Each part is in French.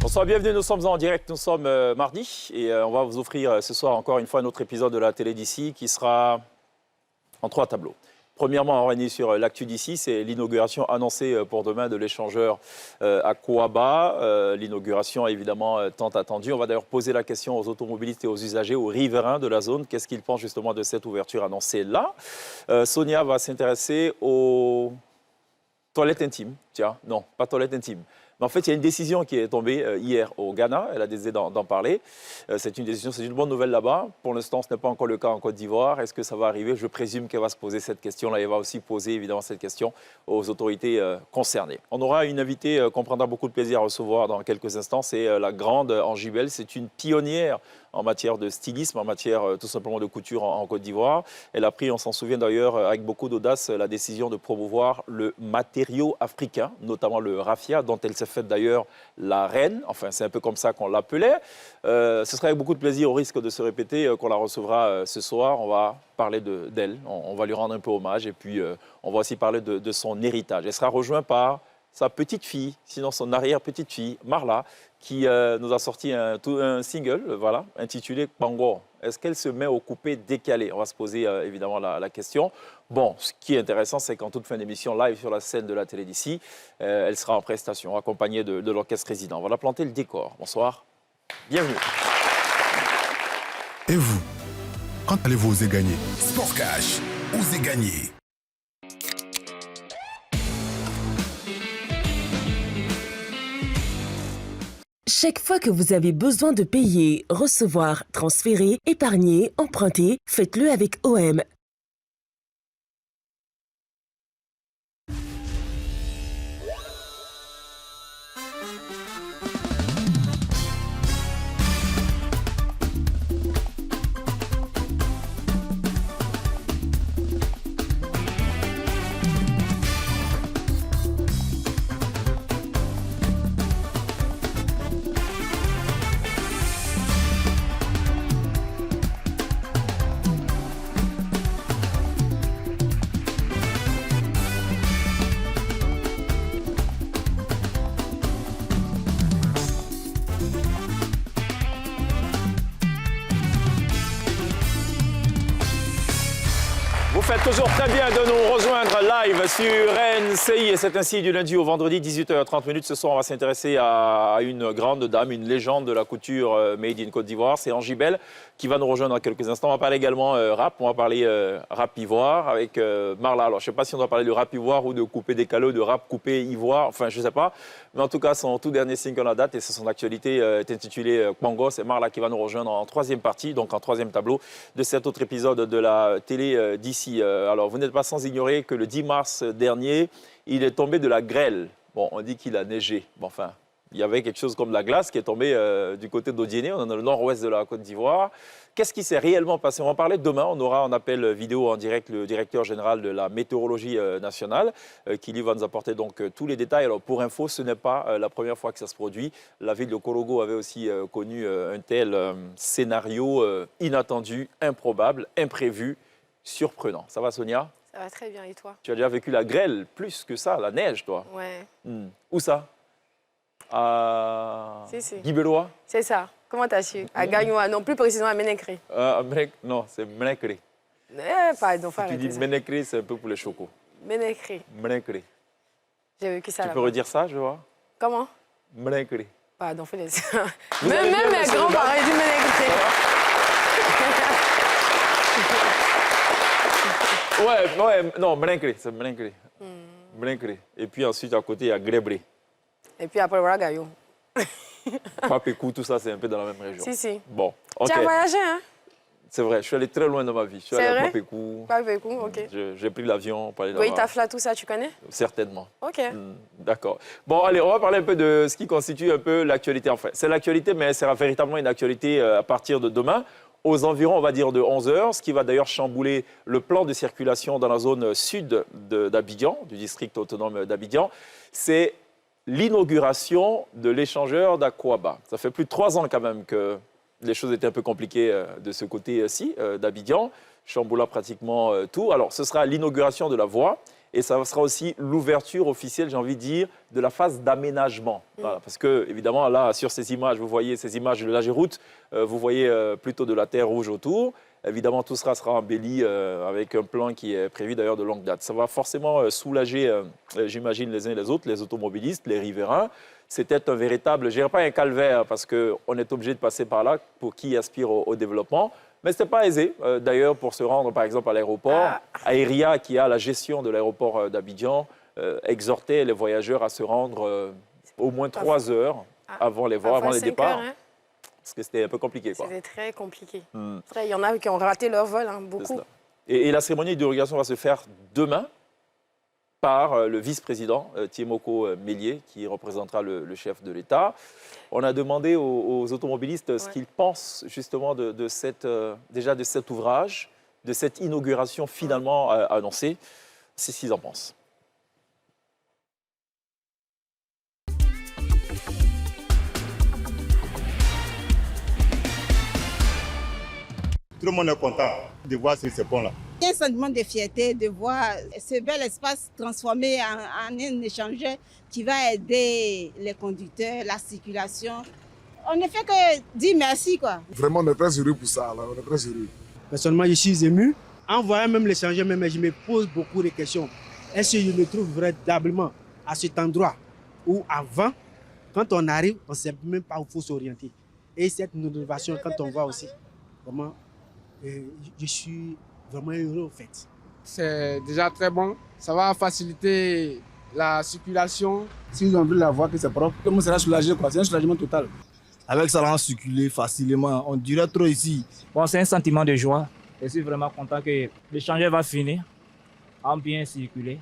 Bonsoir, bienvenue, nous sommes en direct, nous sommes mardi et on va vous offrir ce soir encore une fois un autre épisode de la télé d'ici qui sera en 3 tableaux. Premièrement, on va revenir sur l'actu d'ici, c'est l'inauguration annoncée pour demain de l'échangeur à Kouaba. L'inauguration évidemment tant attendue. On va d'ailleurs poser la question aux automobilistes et aux usagers, aux riverains de la zone. Qu'est-ce qu'ils pensent justement de cette ouverture annoncée là? Sonia va s'intéresser aux toilettes intimes. Tiens, non, pas toilettes intimes. Mais en fait, il y a une décision qui est tombée hier au Ghana. Elle a décidé d'en parler. C'est une décision, c'est une bonne nouvelle là-bas. Pour l'instant, ce n'est pas encore le cas en Côte d'Ivoire. Est-ce que ça va arriver? Je présume qu'elle va se poser cette question-là. Elle va aussi poser évidemment cette question aux autorités concernées. On aura une invitée qu'on prendra beaucoup de plaisir à recevoir dans quelques instants. C'est la grande Angibel. C'est une pionnière en matière de stylisme, en matière tout simplement de couture en Côte d'Ivoire. Elle a pris, on s'en souvient d'ailleurs, avec beaucoup d'audace, la décision de promouvoir le matériau africain, notamment le raffia, dont elle s'est faite d'ailleurs la reine. Enfin, c'est un peu comme ça qu'on l'appelait. Ce sera avec beaucoup de plaisir, au risque de se répéter, qu'on la recevra ce soir. On va parler d'elle, on va lui rendre un peu hommage et puis on va aussi parler de son héritage. Elle sera rejointe par sa petite fille, sinon son arrière-petite-fille, Marla, qui nous a sorti un single, voilà, intitulé Kpango. Est-ce qu'elle se met au coupé décalé? On va se poser évidemment la question. Bon, ce qui est intéressant, c'est qu'en toute fin d'émission, live sur la scène de la télé d'ici, elle sera en prestation, accompagnée de l'orchestre résident. On va la planter le décor. Bonsoir, bienvenue. Et vous, quand allez-vous oser gagner? Sport Cash, osez gagner. Chaque fois que vous avez besoin de payer, recevoir, transférer, épargner, emprunter, faites-le avec OM. Vous faites toujours très bien de nous rejoindre live sur NCI et c'est ainsi du lundi au vendredi, 18h30. Ce soir, on va s'intéresser à une grande dame, une légende de la couture made in Côte d'Ivoire. C'est Angibel qui va nous rejoindre dans quelques instants. On va parler également rap, on va parler rap ivoire avec Marla. Alors, je ne sais pas si on doit parler de rap ivoire ou de coupé décalé, de rap coupé ivoire, enfin, je ne sais pas. Mais en tout cas, son tout dernier single à date et son actualité est intitulé Kpango. C'est Marla qui va nous rejoindre en 3e partie, donc en 3e tableau de cet autre épisode de la télé d'ici. Alors, vous n'êtes pas sans ignorer que le 10 mars dernier, il est tombé de la grêle. Bon, on dit qu'il a neigé. Bon, enfin, il y avait quelque chose comme la glace qui est tombée du côté d'Odiéné, on est dans le nord-ouest de la Côte d'Ivoire. Qu'est-ce qui s'est réellement passé? On va en parler demain. On aura en appel vidéo en direct le directeur général de la météorologie nationale qui lui va nous apporter donc tous les détails. Alors pour info, ce n'est pas la première fois que ça se produit. La ville de Korogo avait aussi connu un tel scénario inattendu, improbable, imprévu, surprenant. Ça va Sonia? Ça va très bien, et toi? Tu as déjà vécu la grêle, plus que ça, la neige toi? Ouais. Où ça? À Guy-Belois? C'est ça. Comment t'as su? À Gagnoa, non, plus précisément à Ménécré. Non, c'est Ménécré. Pardon, faut Si tu dis Ménécré, c'est un peu pour les chocos. Ménécré. Ménécré. J'ai vécu ça là-bas. Tu peux redire ça, je vois? Comment? Ménécré. Pardon, fais les... Même mes grands-parents disent Ménécré. Ouais, non, Ménécré, c'est Ménécré. Ménécré. Et puis ensuite, à côté, il y a Grébré. Et puis après, voilà, Gaillon. Papécou, tout ça, c'est un peu dans la même région. Si. Bon, ok. Tu as voyagé, hein? C'est vrai, je suis allé très loin dans ma vie. Je suis allé à Papécou. Papécou, ok. J'ai pris l'avion pour aller là-bas. Oui, Tafla, tout ça, tu connais? Certainement. Ok. D'accord. Bon, allez, on va parler un peu de ce qui constitue un peu l'actualité. Enfin, c'est l'actualité, mais c'est véritablement une actualité à partir de demain. Aux environs, on va dire, de 11 h, ce qui va d'ailleurs chambouler le plan de circulation dans la zone sud d'Abidjan, du district autonome d'Abidjan. C'est l'inauguration de l'échangeur d'Akouaba. Ça fait plus de 3 ans quand même que les choses étaient un peu compliquées de ce côté-ci d'Abidjan, chamboula pratiquement tout. Alors, ce sera l'inauguration de la voie Et ça sera aussi l'ouverture officielle, j'ai envie de dire, de la phase d'aménagement. Voilà, parce que, évidemment, là, sur ces images, vous voyez ces images de la Géroute, vous voyez plutôt de la terre rouge autour. Évidemment, tout sera embelli avec un plan qui est prévu d'ailleurs de longue date. Ça va forcément soulager, j'imagine, les uns et les autres, les automobilistes, les riverains. C'était un véritable, je dirais pas un calvaire, parce qu'on est obligé de passer par là pour qui aspire au développement. Mais ce n'était pas aisé, d'ailleurs, pour se rendre, par exemple, à l'aéroport. Aéria, qui a la gestion de l'aéroport d'Abidjan, exhortait les voyageurs à se rendre au moins 3 heures avant les vols, avant les départs. Heures, hein. Parce que c'était un peu compliqué. C'était très compliqué. Il y en a qui ont raté leur vol, hein, beaucoup. Et la cérémonie d'inauguration va se faire demain par le vice-président Tiemoko Mélié, qui représentera le chef de l'État. On a demandé aux automobilistes ce qu'ils pensent justement de cet ouvrage, de cette inauguration finalement annoncée. C'est ce qu'ils en pensent. Tout le monde est content de voir ces ponts-là. Il y a un sentiment de fierté de voir ce bel espace transformé en un échangeur qui va aider les conducteurs, la circulation. On ne fait que dire merci, quoi. Vraiment, on est très heureux pour ça. Là. On est très heureux. Personnellement, je suis ému. En voyant même l'échangeur, je me pose beaucoup de questions. Est-ce que je me trouve véritablement à cet endroit où avant, quand on arrive, on ne sait même pas où il faut s'orienter. Et cette innovation, quand on voit aussi, vraiment, je suis vraiment heureux en fait. C'est déjà très bon. Ça va faciliter la circulation. Si vous avez la voie que c'est propre, tout le monde sera soulagé. C'est un soulagement total. Avec ça, on circuler facilement. On dirait trop ici. Bon, c'est un sentiment de joie. Je suis vraiment content que l'échangeur va finir en bien circuler.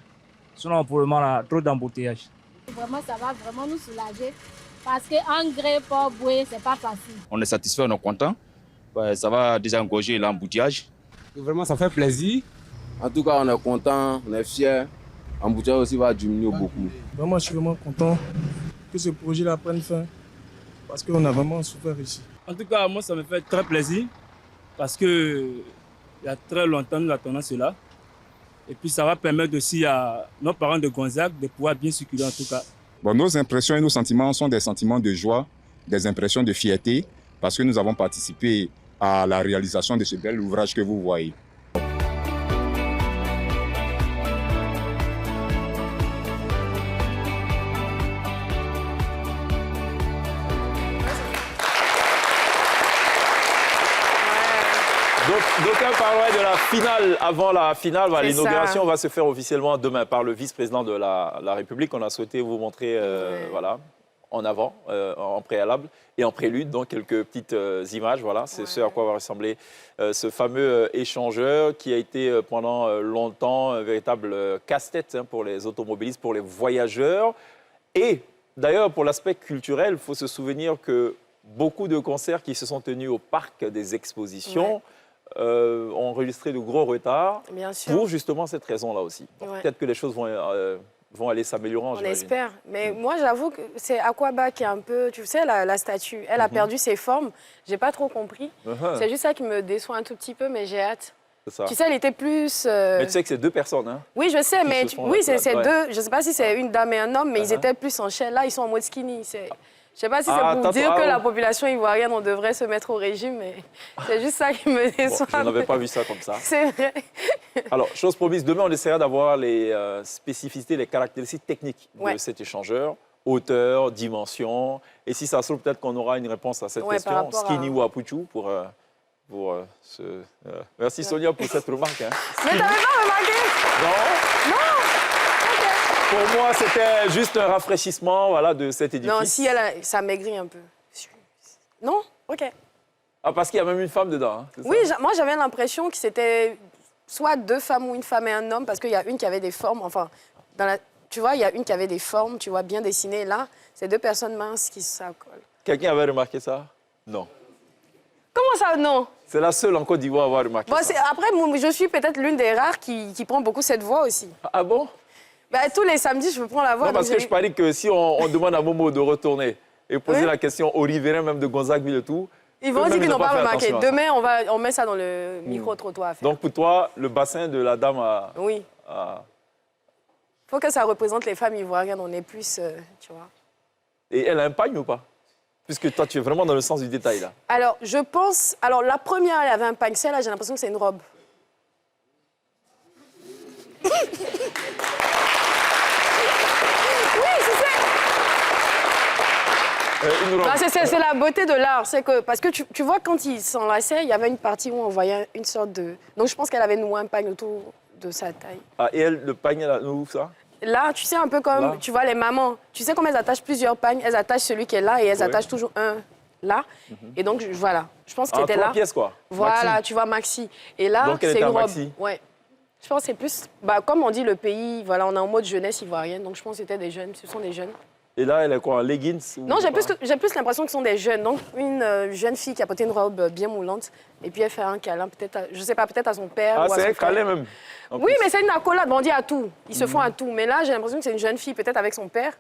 Sinon, pour le moment, on a trop d'embouteillages. Vraiment, ça va vraiment nous soulager. Parce qu'en gré, pour bouer, c'est pas facile. On est satisfait, on est content. Ça va désengorger l'embouteillage. Vraiment, ça fait plaisir. En tout cas, on est content, on est fiers. L'embouteillage aussi va diminuer beaucoup. Vraiment, je suis vraiment content que ce projet-là prenne fin. Parce qu'on a vraiment souffert ici. En tout cas, moi, ça me fait très plaisir. Parce que il y a très longtemps, nous attendons cela. Et puis, ça va permettre aussi à nos parents de Gonzague de pouvoir bien circuler en tout cas. Bon, nos impressions et nos sentiments sont des sentiments de joie, des impressions de fierté, parce que nous avons participé à la réalisation de ce bel ouvrage que vous voyez. D'aucuns parleraient de la finale. Avant la finale, l'inauguration va se faire officiellement demain par le vice-président de la République. On a souhaité vous montrer voilà, en avant, en préalable et en prélude, donc quelques petites images. Voilà, c'est ce à quoi va ressembler ce fameux échangeur qui a été pendant longtemps un véritable casse-tête pour les automobilistes, pour les voyageurs. Et d'ailleurs, pour l'aspect culturel, il faut se souvenir que beaucoup de concerts qui se sont tenus au parc des expositions ont enregistré de gros retards pour justement cette raison-là aussi. Peut-être que les choses vont aller s'améliorant. On espère. Mais moi, j'avoue que c'est Aquaba qui est un peu... Tu sais, la statue, elle a perdu ses formes. Je n'ai pas trop compris. C'est juste ça qui me déçoit un tout petit peu, mais j'ai hâte. Tu sais, elle était plus... Mais tu sais que c'est 2 personnes. Hein, oui, je sais, mais oui, c'est 2. Je ne sais pas si c'est une dame et un homme, mais ils étaient plus en chair. Là, ils sont en mode skinny. Je ne sais pas si c'est pour dire que la population ivoirienne, on devrait se mettre au régime, mais c'est juste ça qui me déçoit. Bon, je n'avais pas vu ça comme ça. C'est vrai. Alors, chose promise, demain, on essaiera d'avoir les spécificités, les caractéristiques techniques de cet écheur. Hauteur, dimension. Et si ça se trouve, peut-être qu'on aura une réponse à cette question. Skinny ou Apuchu pour ce... Merci Sonia pour cette remarque. Hein. Mais tu n'avais pas remarqué? Non. Non. Pour moi, c'était juste un rafraîchissement voilà, de cet édifice. Non, si ça maigrit un peu. Non? OK. Ah, parce qu'il y a même une femme dedans. Hein, oui, moi, j'avais l'impression que c'était soit 2 femmes ou une femme et un homme, parce qu'il y a une qui avait des formes, enfin, tu vois, il y a une qui avait des formes, tu vois, bien dessinées. Là, c'est 2 personnes minces qui s'accolent. Quelqu'un avait remarqué ça? Non. Comment ça, non? C'est la seule en Côte d'Ivoire à avoir remarqué ça. Après, je suis peut-être l'une des rares qui prend beaucoup cette voie aussi. Ah bon? Tous les samedis, je prends la voix. Non, parce que je parie que si on demande à Momo de retourner et poser la question aux riverains, même de Gonzague-Ville et tout, ils vont dire qu'ils n'ont pas remarqué. Demain, on met ça dans le micro-trottoir. Donc pour toi, le bassin de la dame a... Oui. faut que ça représente les femmes ivoiriennes, on est plus, tu vois. Et elle a un pagne ou pas? Puisque toi, tu es vraiment dans le sens du détail, là. Alors, je pense... Alors, la première, elle avait un pagne. Celle-là, j'ai l'impression que c'est une robe. Oui, c'est la beauté de l'art. C'est que, parce que tu vois, quand ils s'enlaçaient, il y avait une partie où on voyait une sorte de... Donc, je pense qu'elle avait noué un pagne autour de sa taille. Ah, et elle, le pagne, elle a noué ça? Là, tu sais, un peu comme, là. Tu vois, les mamans. Tu sais comment elles attachent plusieurs pagnes? Elles attachent celui qui est là et elles attachent toujours un là. Et donc, voilà. Je pense qu'elle était là. 3 pièces, quoi. Voilà, maxi. Tu vois, maxi. Et là, donc, c'est une robe. Maxi. Ouais. Je pense que c'est plus... Bah, comme on dit, le pays, voilà, on est en mode jeunesse ivoirienne. Donc, je pense que c'était des jeunes. Ce sont des jeunes. Et là, elle a quoi, un leggings ou Non, j'ai plus l'impression que ce sont des jeunes. Donc, une jeune fille qui a porté une robe bien moulante. Et puis, elle fait un câlin, peut-être, je sais pas, peut-être à son père. Ah, ou à c'est son un câlin même. Oui, mais c'est une accolade. Bon, on dit à tout. Ils se font à tout. Mais là, j'ai l'impression que c'est une jeune fille, peut-être avec son père.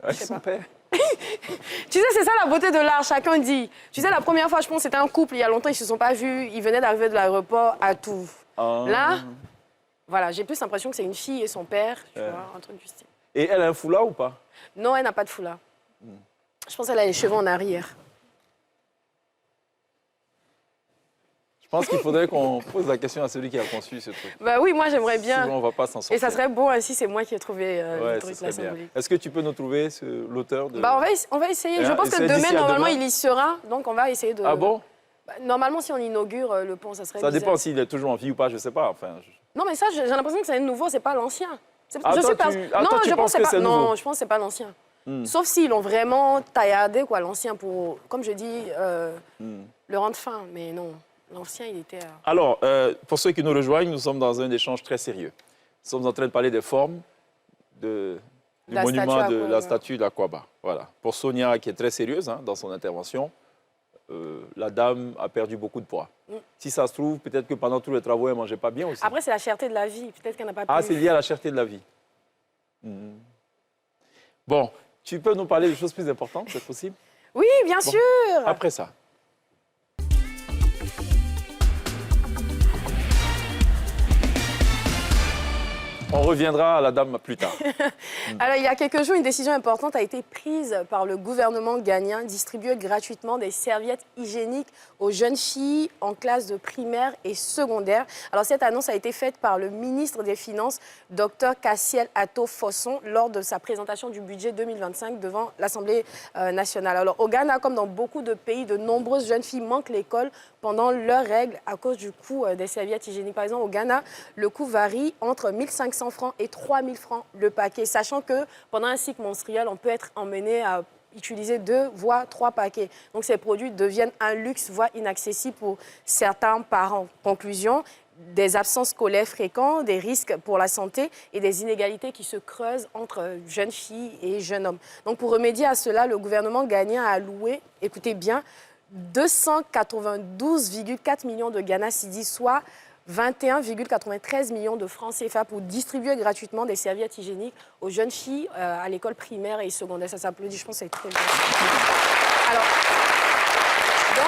Avec son père. Tu sais, c'est ça la beauté de l'art, chacun dit. Tu sais, la première fois, je pense que c'était un couple, il y a longtemps, ils se sont pas vus. Ils venaient d'arriver de l'aéroport à tout. Là, voilà, j'ai plus l'impression que c'est une fille et son père, tu vois, un truc du style. Et elle a un foulard ou pas? Non, elle n'a pas de foulard. Je pense qu'elle a les cheveux en arrière. Je pense qu'il faudrait qu'on pose la question à celui qui a conçu ce truc. Bah oui, moi j'aimerais bien. Sinon, on va pas s'en sortir. Et ça serait beau ainsi, c'est moi qui ai trouvé ouais, le truc, la symbolique. Est-ce que tu peux nous trouver l'auteur de... Bah on va essayer. Je pense que demain, normalement, il y sera. Donc on va essayer de... Ah bon? Bah, normalement, si on inaugure le pont, ça serait Ça bizarre. dépend s'il est toujours en vie ou pas, je sais pas. Enfin, Non, mais ça, j'ai l'impression que c'est nouveau, c'est pas l'ancien. Ah, je toi, suis pas... Ah, non, toi, je pense que c'est nouveau? Non, je pense que c'est pas l'ancien. Sauf s'ils l'ont vraiment tailladé, quoi, l'ancien, pour, comme je dis, le rendre fin. Mais non, l'ancien, il était... Alors, pour ceux qui nous rejoignent, nous sommes dans un échange très sérieux. Nous sommes en train de parler des formes du monument de la statue d'Akwaba. Voilà. Pour Sonia, qui est très sérieuse dans son intervention, la dame a perdu beaucoup de poids. Si ça se trouve, peut-être que pendant tous les travaux, elle ne mangeait pas bien aussi. Après, c'est la cherté de la vie. Peut-être qu'elle n'a pas pu... Ah, c'est lié à la cherté de la vie. Bon, tu peux nous parler de choses plus importantes, c'est possible? Oui, bien sûr. Après ça. On reviendra à la dame plus tard. Alors, il y a quelques jours, une décision importante a été prise par le gouvernement ghanéen, distribuer gratuitement des serviettes hygiéniques aux jeunes filles en classe de primaire et secondaire. Alors, cette annonce a été faite par le ministre des Finances, Dr Cassiel Atto Fosson, lors de sa présentation du budget 2025 devant l'Assemblée nationale. Alors, au Ghana, comme dans beaucoup de pays, de nombreuses jeunes filles manquent l'école pendant leurs règles à cause du coût des serviettes hygiéniques. Par exemple, au Ghana, le coût varie entre 1 500 francs et 3 000 francs le paquet, sachant que pendant un cycle menstruel, on peut être emmené à utiliser 2 voire 3 paquets. Donc ces produits deviennent un luxe, voire inaccessible pour certains parents. Conclusion, des absences scolaires fréquentes, des risques pour la santé et des inégalités qui se creusent entre jeunes filles et jeunes hommes. Donc pour remédier à cela, le gouvernement ghanéen a alloué, écoutez bien, 292,4 millions de Ghana Cedi, soit 21,93 millions de francs CFA pour distribuer gratuitement des serviettes hygiéniques aux jeunes filles à l'école primaire et secondaire. Ça s'applaudit, je pense que c'est très bien. Alors, donc,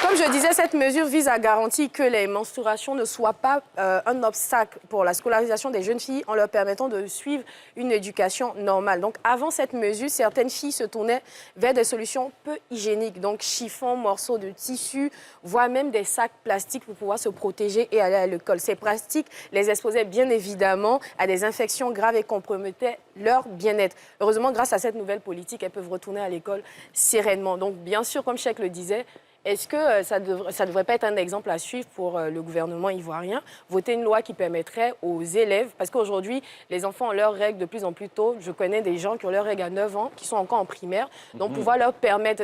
comme je disais, cette mesure vise à garantir que les menstruations ne soient pas un obstacle pour la scolarisation des jeunes filles en leur permettant de suivre une éducation normale. Donc, avant cette mesure, certaines filles se tournaient vers des solutions peu hygiéniques, donc chiffons, morceaux de tissu, voire même des sacs plastiques pour pouvoir se protéger et aller à l'école. Ces pratiques les exposaient bien évidemment à des infections graves et compromettaient leur bien-être. Heureusement, grâce à cette nouvelle politique, elles peuvent retourner à l'école sereinement. Donc, bien sûr, comme Cheikh le disait, est-ce que ça devrait pas être un exemple à suivre pour le gouvernement ivoirien, voter une loi qui permettrait aux élèves, parce qu'aujourd'hui, les enfants ont leurs règles de plus en plus tôt. Je connais des gens qui ont leurs règles à 9 ans, qui sont encore en primaire, donc pouvoir leur permettre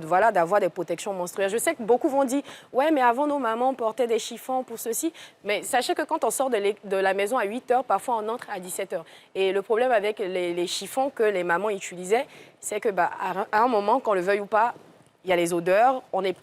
voilà, d'avoir des protections menstruelles. Je sais que beaucoup vont dire, ouais, mais avant, nos mamans portaient des chiffons pour ceci. Mais sachez que quand on sort de la maison à 8 heures, parfois on entre à 17 heures. Et le problème avec les chiffons que les mamans utilisaient, c'est que à un moment, qu'on le veuille ou pas, il y a les odeurs, on est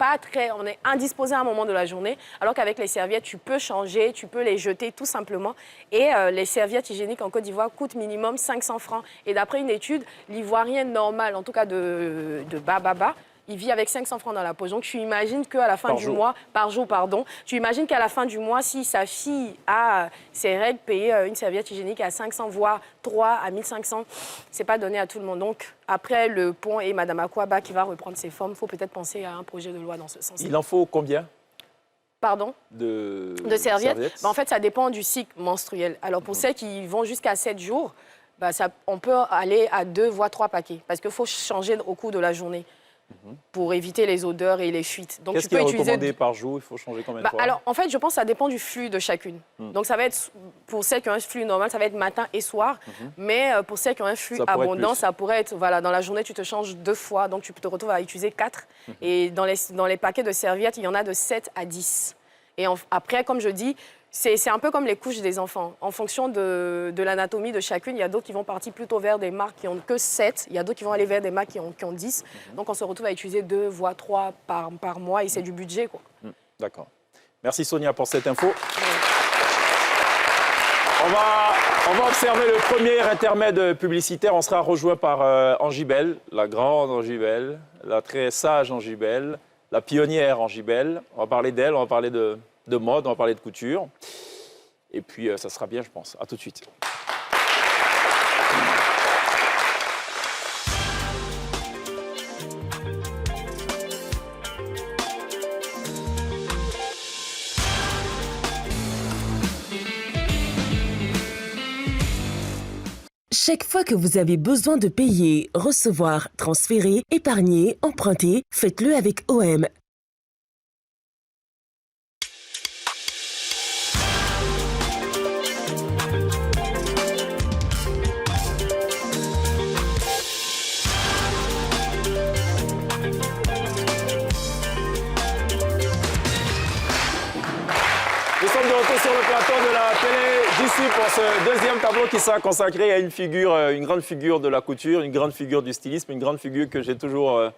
indisposé à un moment de la journée, alors qu'avec les serviettes, tu peux changer, tu peux les jeter tout simplement. Et les serviettes hygiéniques en Côte d'Ivoire coûtent minimum 500 francs. Et d'après une étude, l'Ivoirien normal, en tout cas de Bababa, il vit avec 500 francs dans la poche. Donc, tu imagines qu'à la fin du mois, par jour, pardon, tu imagines qu'à la fin du mois, si sa fille a ses règles, payer une serviette hygiénique à 500, voire 3 à 1500, c'est pas donné à tout le monde. Donc, après le pont et Mme Akwaba qui va reprendre ses formes, il faut peut-être penser à un projet de loi dans ce sens. Il en faut combien? Pardon? De serviettes. Ben, en fait, ça dépend du cycle menstruel. Alors, pour celles qui vont jusqu'à 7 jours, ben, on peut aller à 2 voire 3 paquets parce qu'il faut changer au cours de la journée pour éviter les odeurs et les fuites. Donc, qu'est-ce qui est recommandé par jour? Il faut changer combien de fois? Alors, en fait, je pense que ça dépend du flux de chacune. Donc, ça va être, pour celles qui ont un flux normal, ça va être matin et soir. Mais pour celles qui ont un flux abondant, ça pourrait être, voilà, dans la journée, tu te changes 2 fois. Donc, tu te retrouves à utiliser 4. Et dans les paquets de serviettes, il y en a de 7 à 10. Et après, comme je dis, c'est un peu comme les couches des enfants. En fonction de l'anatomie de chacune, il y a d'autres qui vont partir plutôt vers des marques qui n'ont que 7. Il y a d'autres qui vont aller vers des marques qui ont 10. Donc, on se retrouve à utiliser 2 voire 3 par mois et c'est du budget, quoi. D'accord. Merci Sonia pour cette info. On va observer le premier intermède publicitaire. On sera rejoint par Angibel, la grande Angibel, la très sage Angibel, la pionnière Angibel. On va parler d'elle, on va parler de mode, on va parler de couture. Et puis, ça sera bien, je pense. À tout de suite. Chaque fois que vous avez besoin de payer, recevoir, transférer, épargner, emprunter, faites-le avec OM. Nous sommes de retour sur le plateau de la télé d'ici pour ce deuxième tableau qui sera consacré à une grande figure de la couture, une grande figure du stylisme, une grande figure que j'ai toujours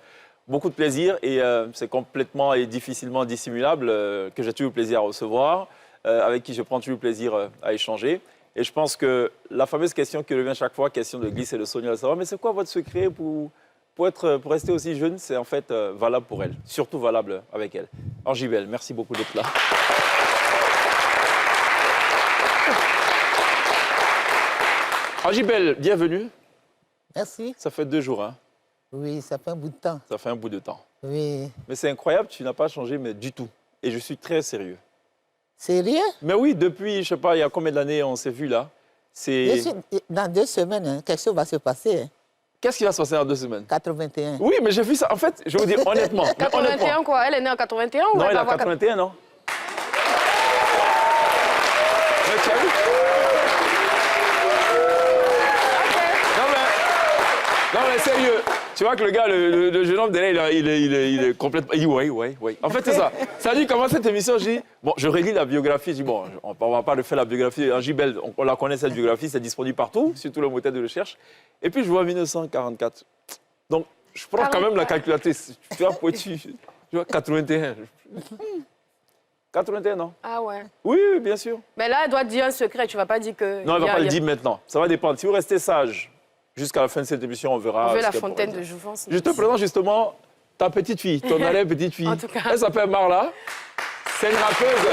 beaucoup de plaisir et c'est complètement et difficilement dissimulable que j'ai toujours plaisir à recevoir, avec qui je prends toujours plaisir à échanger. Et je pense que la fameuse question qui revient chaque fois, question de Glisse et de Sonia, de savoir mais c'est quoi votre secret pour rester aussi jeune, c'est en fait valable pour elle, surtout valable avec elle. Angibel, merci beaucoup d'être là. Angibel, bienvenue. Merci. Ça fait 2 jours, hein? Oui, ça fait un bout de temps. Ça fait un bout de temps. Oui. Mais c'est incroyable, tu n'as pas changé, mais du tout. Et je suis très sérieux. Sérieux? Mais oui, depuis, je ne sais pas, il y a combien d'années on s'est vus là? Dans 2 semaines, hein, quelque chose va se passer. Hein. Qu'est-ce qui va se passer dans 2 semaines? 81. Oui, mais j'ai vu ça. En fait, je vais vous dire honnêtement. 81 quoi? Elle est née en 81 ou non, elle a 81, non? Mais tu as vu? Non, mais sérieux, tu vois que le gars, le jeune homme derrière, il est complètement... Oui. En fait, c'est ça. Ça dit, comment cette émission, je dis... Bon, je relis la biographie, je dis, bon, on ne va pas refaire la biographie. Angibel, on la connaît, cette biographie, c'est disponible partout, sur tout le moteur de recherche. Et puis, je vois 1944. Donc, je prends quand même la calculatrice. Tu vois, pointu. Tu vois, 81. 81, non? Ah ouais. Oui, bien sûr. Mais là, elle doit te dire un secret, tu ne vas pas dire que... Non, elle ne va pas le dire maintenant. Ça va dépendre. Si vous restez sage... Jusqu'à la fin de cette émission, on verra. On veut la fontaine de jouvence. Je te présente justement ta petite fille, ton allée petite fille. En tout cas. Elle s'appelle Marla. C'est une rappeuse.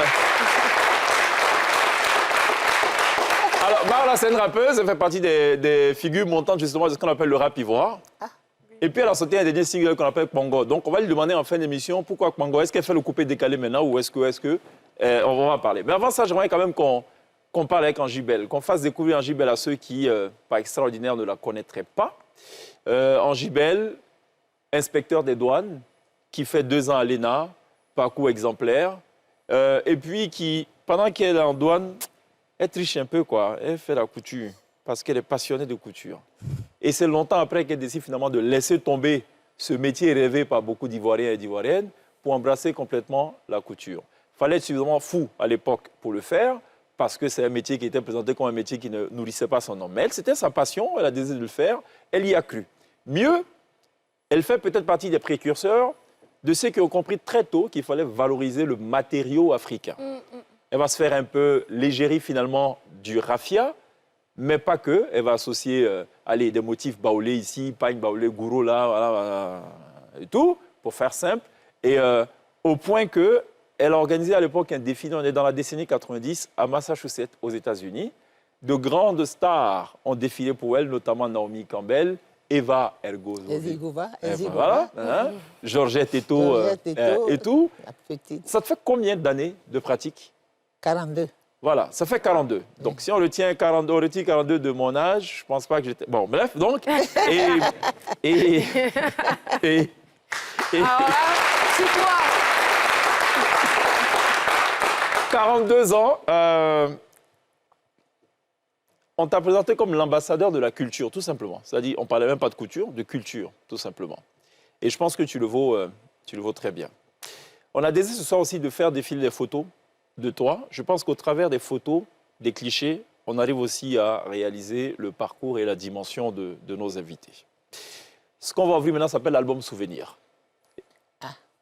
Alors, Marla, c'est une rappeuse. Elle fait partie des figures montantes justement de ce qu'on appelle le rap ivoire. Et puis, elle a sorti un dernier single qu'on appelle Kwango. Donc, on va lui demander en fin d'émission pourquoi Kwango. Est-ce qu'elle fait le coupé décalé maintenant ou est-ce que on va en parler. Mais avant ça, j'aimerais quand même qu'on parle avec Angibel, qu'on fasse découvrir Angibel à ceux qui, par extraordinaire, ne la connaîtraient pas. Angibel, inspecteur des douanes, qui fait 2 ans à l'ENA, parcours exemplaire, et puis qui, pendant qu'elle est en douane, elle triche un peu, quoi. Elle fait la couture, parce qu'elle est passionnée de couture. Et c'est longtemps après qu'elle décide finalement de laisser tomber ce métier rêvé par beaucoup d'Ivoiriens et d'Ivoiriennes pour embrasser complètement la couture. Il fallait être suffisamment fou à l'époque pour le faire, parce que c'est un métier qui était présenté comme un métier qui ne nourrissait pas son nom. Mais elle, c'était sa passion, elle a désiré de le faire, elle y a cru. Mieux, elle fait peut-être partie des précurseurs de ceux qui ont compris très tôt qu'il fallait valoriser le matériau africain. Elle va se faire un peu l'égérie finalement du raffia, mais pas que. Elle va associer des motifs baoulés ici, pagne baoulé, gourou là, voilà, et tout, pour faire simple. Et au point qu'elle a organisé à l'époque un défilé, on est dans la décennie 90, à Massachusetts, aux États-Unis. De grandes stars ont défilé pour elle, notamment Naomi Campbell, Eva Ergogova, voilà, hein, Georgette Eto, et tout. Ça te fait combien d'années de pratique? 42. Voilà, ça fait 42. Donc, si on retient 42 de mon âge, je ne pense pas que j'étais... Bon, bref, donc... Alors là, c'est quoi? 42 ans, on t'a présenté comme l'ambassadeur de la culture, tout simplement. C'est-à-dire, on ne parlait même pas de couture, de culture, tout simplement. Et je pense que tu le vaux très bien. On a décidé ce soir aussi de faire défiler des photos de toi. Je pense qu'au travers des photos, des clichés, on arrive aussi à réaliser le parcours et la dimension de nos invités. Ce qu'on va ouvrir maintenant s'appelle l'album Souvenir.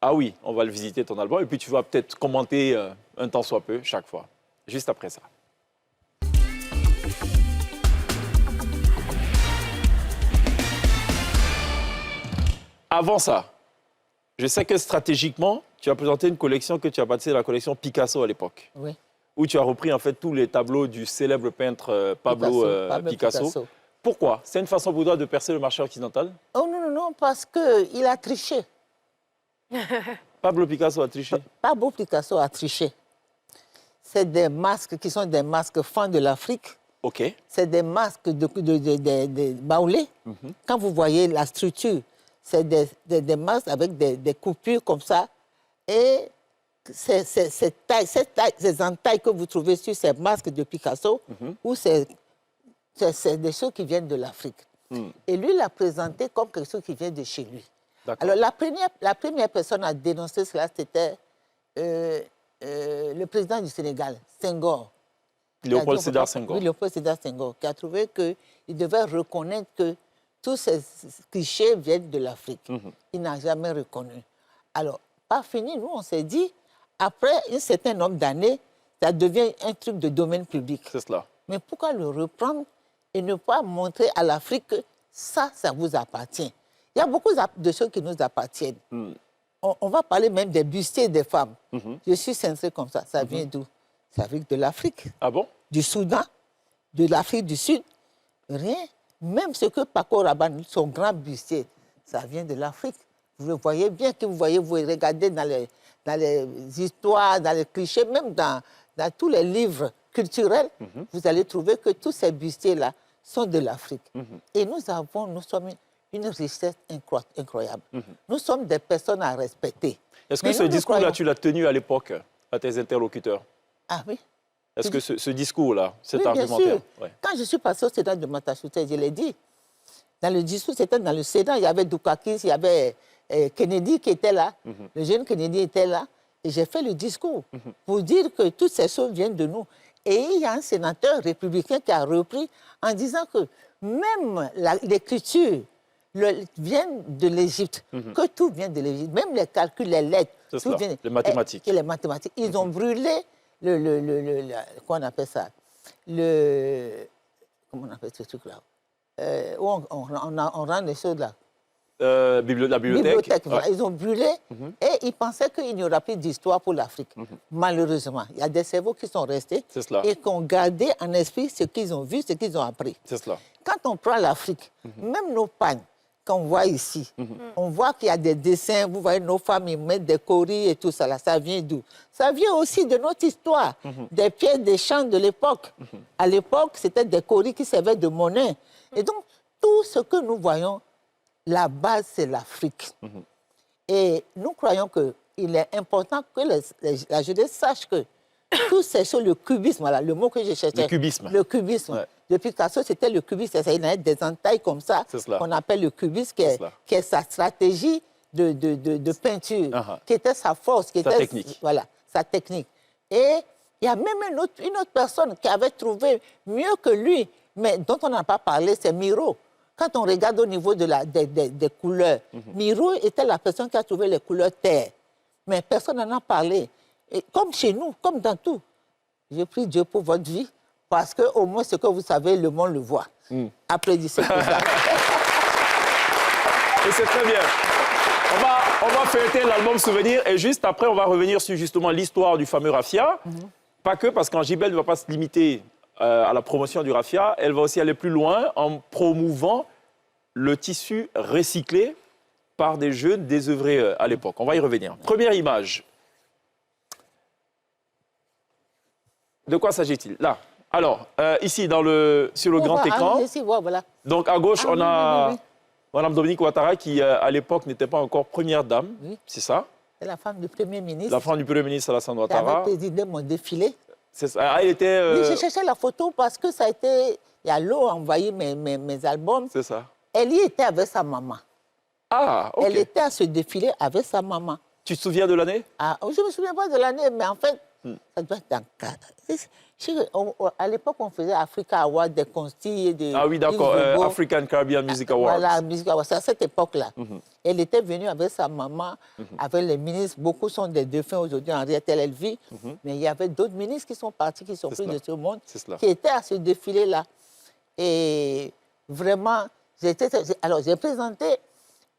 Ah oui, on va le visiter, ton album, et puis tu vas peut-être commenter un tant soit peu chaque fois, juste après ça. Avant ça, je sais que stratégiquement, tu as présenté une collection que tu as baptisée la collection Picasso à l'époque. Oui. Où tu as repris en fait tous les tableaux du célèbre peintre Pablo Picasso. Pourquoi? C'est une façon pour toi de percer le marché occidental? Oh non, parce qu'il a triché. Pablo Picasso a triché? Pablo Picasso a triché. C'est des masques qui sont des masques fins de l'Afrique. OK. C'est des masques de baoulés. Quand vous voyez la structure, c'est des masques avec des coupures comme ça. Et ces entailles que vous trouvez sur ces masques de Picasso, ou c'est des choses qui viennent de l'Afrique. Et lui l'a présenté comme quelque chose qui vient de chez lui. Alors la première personne à dénoncer cela, c'était le président du Sénégal, Senghor. Léopold Sédar Senghor. Oui, Léopold Sédar Senghor, qui a trouvé qu'il devait reconnaître que tous ces clichés viennent de l'Afrique. Il n'a jamais reconnu. Alors, pas fini, nous, on s'est dit, après un certain nombre d'années, ça devient un truc de domaine public. C'est cela. Mais pourquoi le reprendre et ne pas montrer à l'Afrique que ça vous appartient? Il y a beaucoup de choses qui nous appartiennent. On va parler même des bustiers des femmes. Je suis sincère comme ça. Ça vient d'où? Ça vient de l'Afrique. Ah bon? Du Soudan, de l'Afrique du Sud. Rien. Même ce que Paco Rabanne, son grand bustier, ça vient de l'Afrique. Vous le voyez bien, que vous regardez dans les histoires, dans les clichés, même dans tous les livres culturels, vous allez trouver que tous ces bustiers-là sont de l'Afrique. Et nous sommes une richesse incroyable. Nous sommes des personnes à respecter. Est-ce que ce discours-là, tu l'as tenu à l'époque à tes interlocuteurs? Ah oui. Est-ce que ce discours-là, cet oui, argumentaire? Ouais. Quand je suis passé au Sénat de Massachusetts, je l'ai dit, dans le discours, c'était dans le Sénat, il y avait Dukakis, il y avait Kennedy qui était là, le jeune Kennedy était là, et j'ai fait le discours pour dire que toutes ces choses viennent de nous. Et il y a un sénateur républicain qui a repris en disant que même l'écriture vient de l'Égypte, que tout vient de l'Égypte, même les calculs, les lettres, tout vient, les mathématiques. Et les mathématiques. Ils ont brûlé comment on appelle ça? Comment on appelle ce truc-là? Où on rend les choses là. La bibliothèque. Voilà. Ils ont brûlé et ils pensaient qu'il n'y aura plus d'histoire pour l'Afrique. Malheureusement, il y a des cerveaux qui sont restés et qui ont gardé en esprit ce qu'ils ont vu, ce qu'ils ont appris. C'est cela. Quand on prend l'Afrique, même nos pagnes qu'on voit ici, on voit qu'il y a des dessins, vous voyez nos femmes, ils mettent des coris et tout ça, là, ça vient d'où? Ça vient aussi de notre histoire, des pièces des champs de l'époque. À l'époque, c'était des coris qui servaient de monnaie. Et donc, tout ce que nous voyons, la base, c'est l'Afrique. Et nous croyons qu'il est important que la jeunesse sache que tout c'est sur le cubisme, voilà, le mot que je cherchais. Le cubisme. Le cubisme. Ouais. Depuis Picasso, c'était le cubisme. Il y a des entailles comme ça qu'on appelle le cubisme, qui est sa stratégie de peinture, qui était sa force, qui sa était technique. Voilà, sa technique. Et il y a même une autre personne qui avait trouvé mieux que lui, mais dont on n'a pas parlé, c'est Miro. Quand on regarde au niveau des couleurs, Miro était la personne qui a trouvé les couleurs terre. Mais personne n'en a parlé. Et comme chez nous, comme dans tout, je prie Dieu pour votre vie, parce qu'au moins ce que vous savez, le monde le voit. Applaudissez pour ça. Et c'est très bien. On va fêter l'album souvenir et juste après, on va revenir sur justement l'histoire du fameux raffia. Pas que, parce qu'Angibel ne va pas se limiter à la promotion du raffia, elle va aussi aller plus loin en promouvant le tissu recyclé par des jeunes désœuvrés à l'époque. On va y revenir. Première image. De quoi s'agit-il? Là. Alors, ici, sur le grand écran. Ici, voilà. Donc, à gauche, on a Mme Dominique Ouattara, qui, à l'époque, n'était pas encore première dame. Oui. C'est ça? C'est la femme du Premier ministre. La femme du Premier ministre, Alassane Ouattara. Qui avait présidé mon défilé. C'est ça. Ah, elle était... Oui, j'ai cherché la photo parce que ça a été... Il y a l'eau à envoyer mes albums. C'est ça. Elle y était avec sa maman. Ah, OK. Elle était à ce défilé avec sa maman. Tu te souviens de l'année? Ah, je ne me souviens pas de l'année, mais en fait, ça doit être à l'époque, on faisait Africa Awards, des constilles, des... Ah oui, d'accord, African Caribbean Music Awards. Voilà, Music Awards, c'est à cette époque-là. Elle était venue avec sa maman, avec les ministres. Beaucoup sont des défunts aujourd'hui, Henriette Elvi. Mais il y avait d'autres ministres qui sont partis, qui sont pris de ce monde, qui étaient à ce défilé-là. Et vraiment, j'ai présenté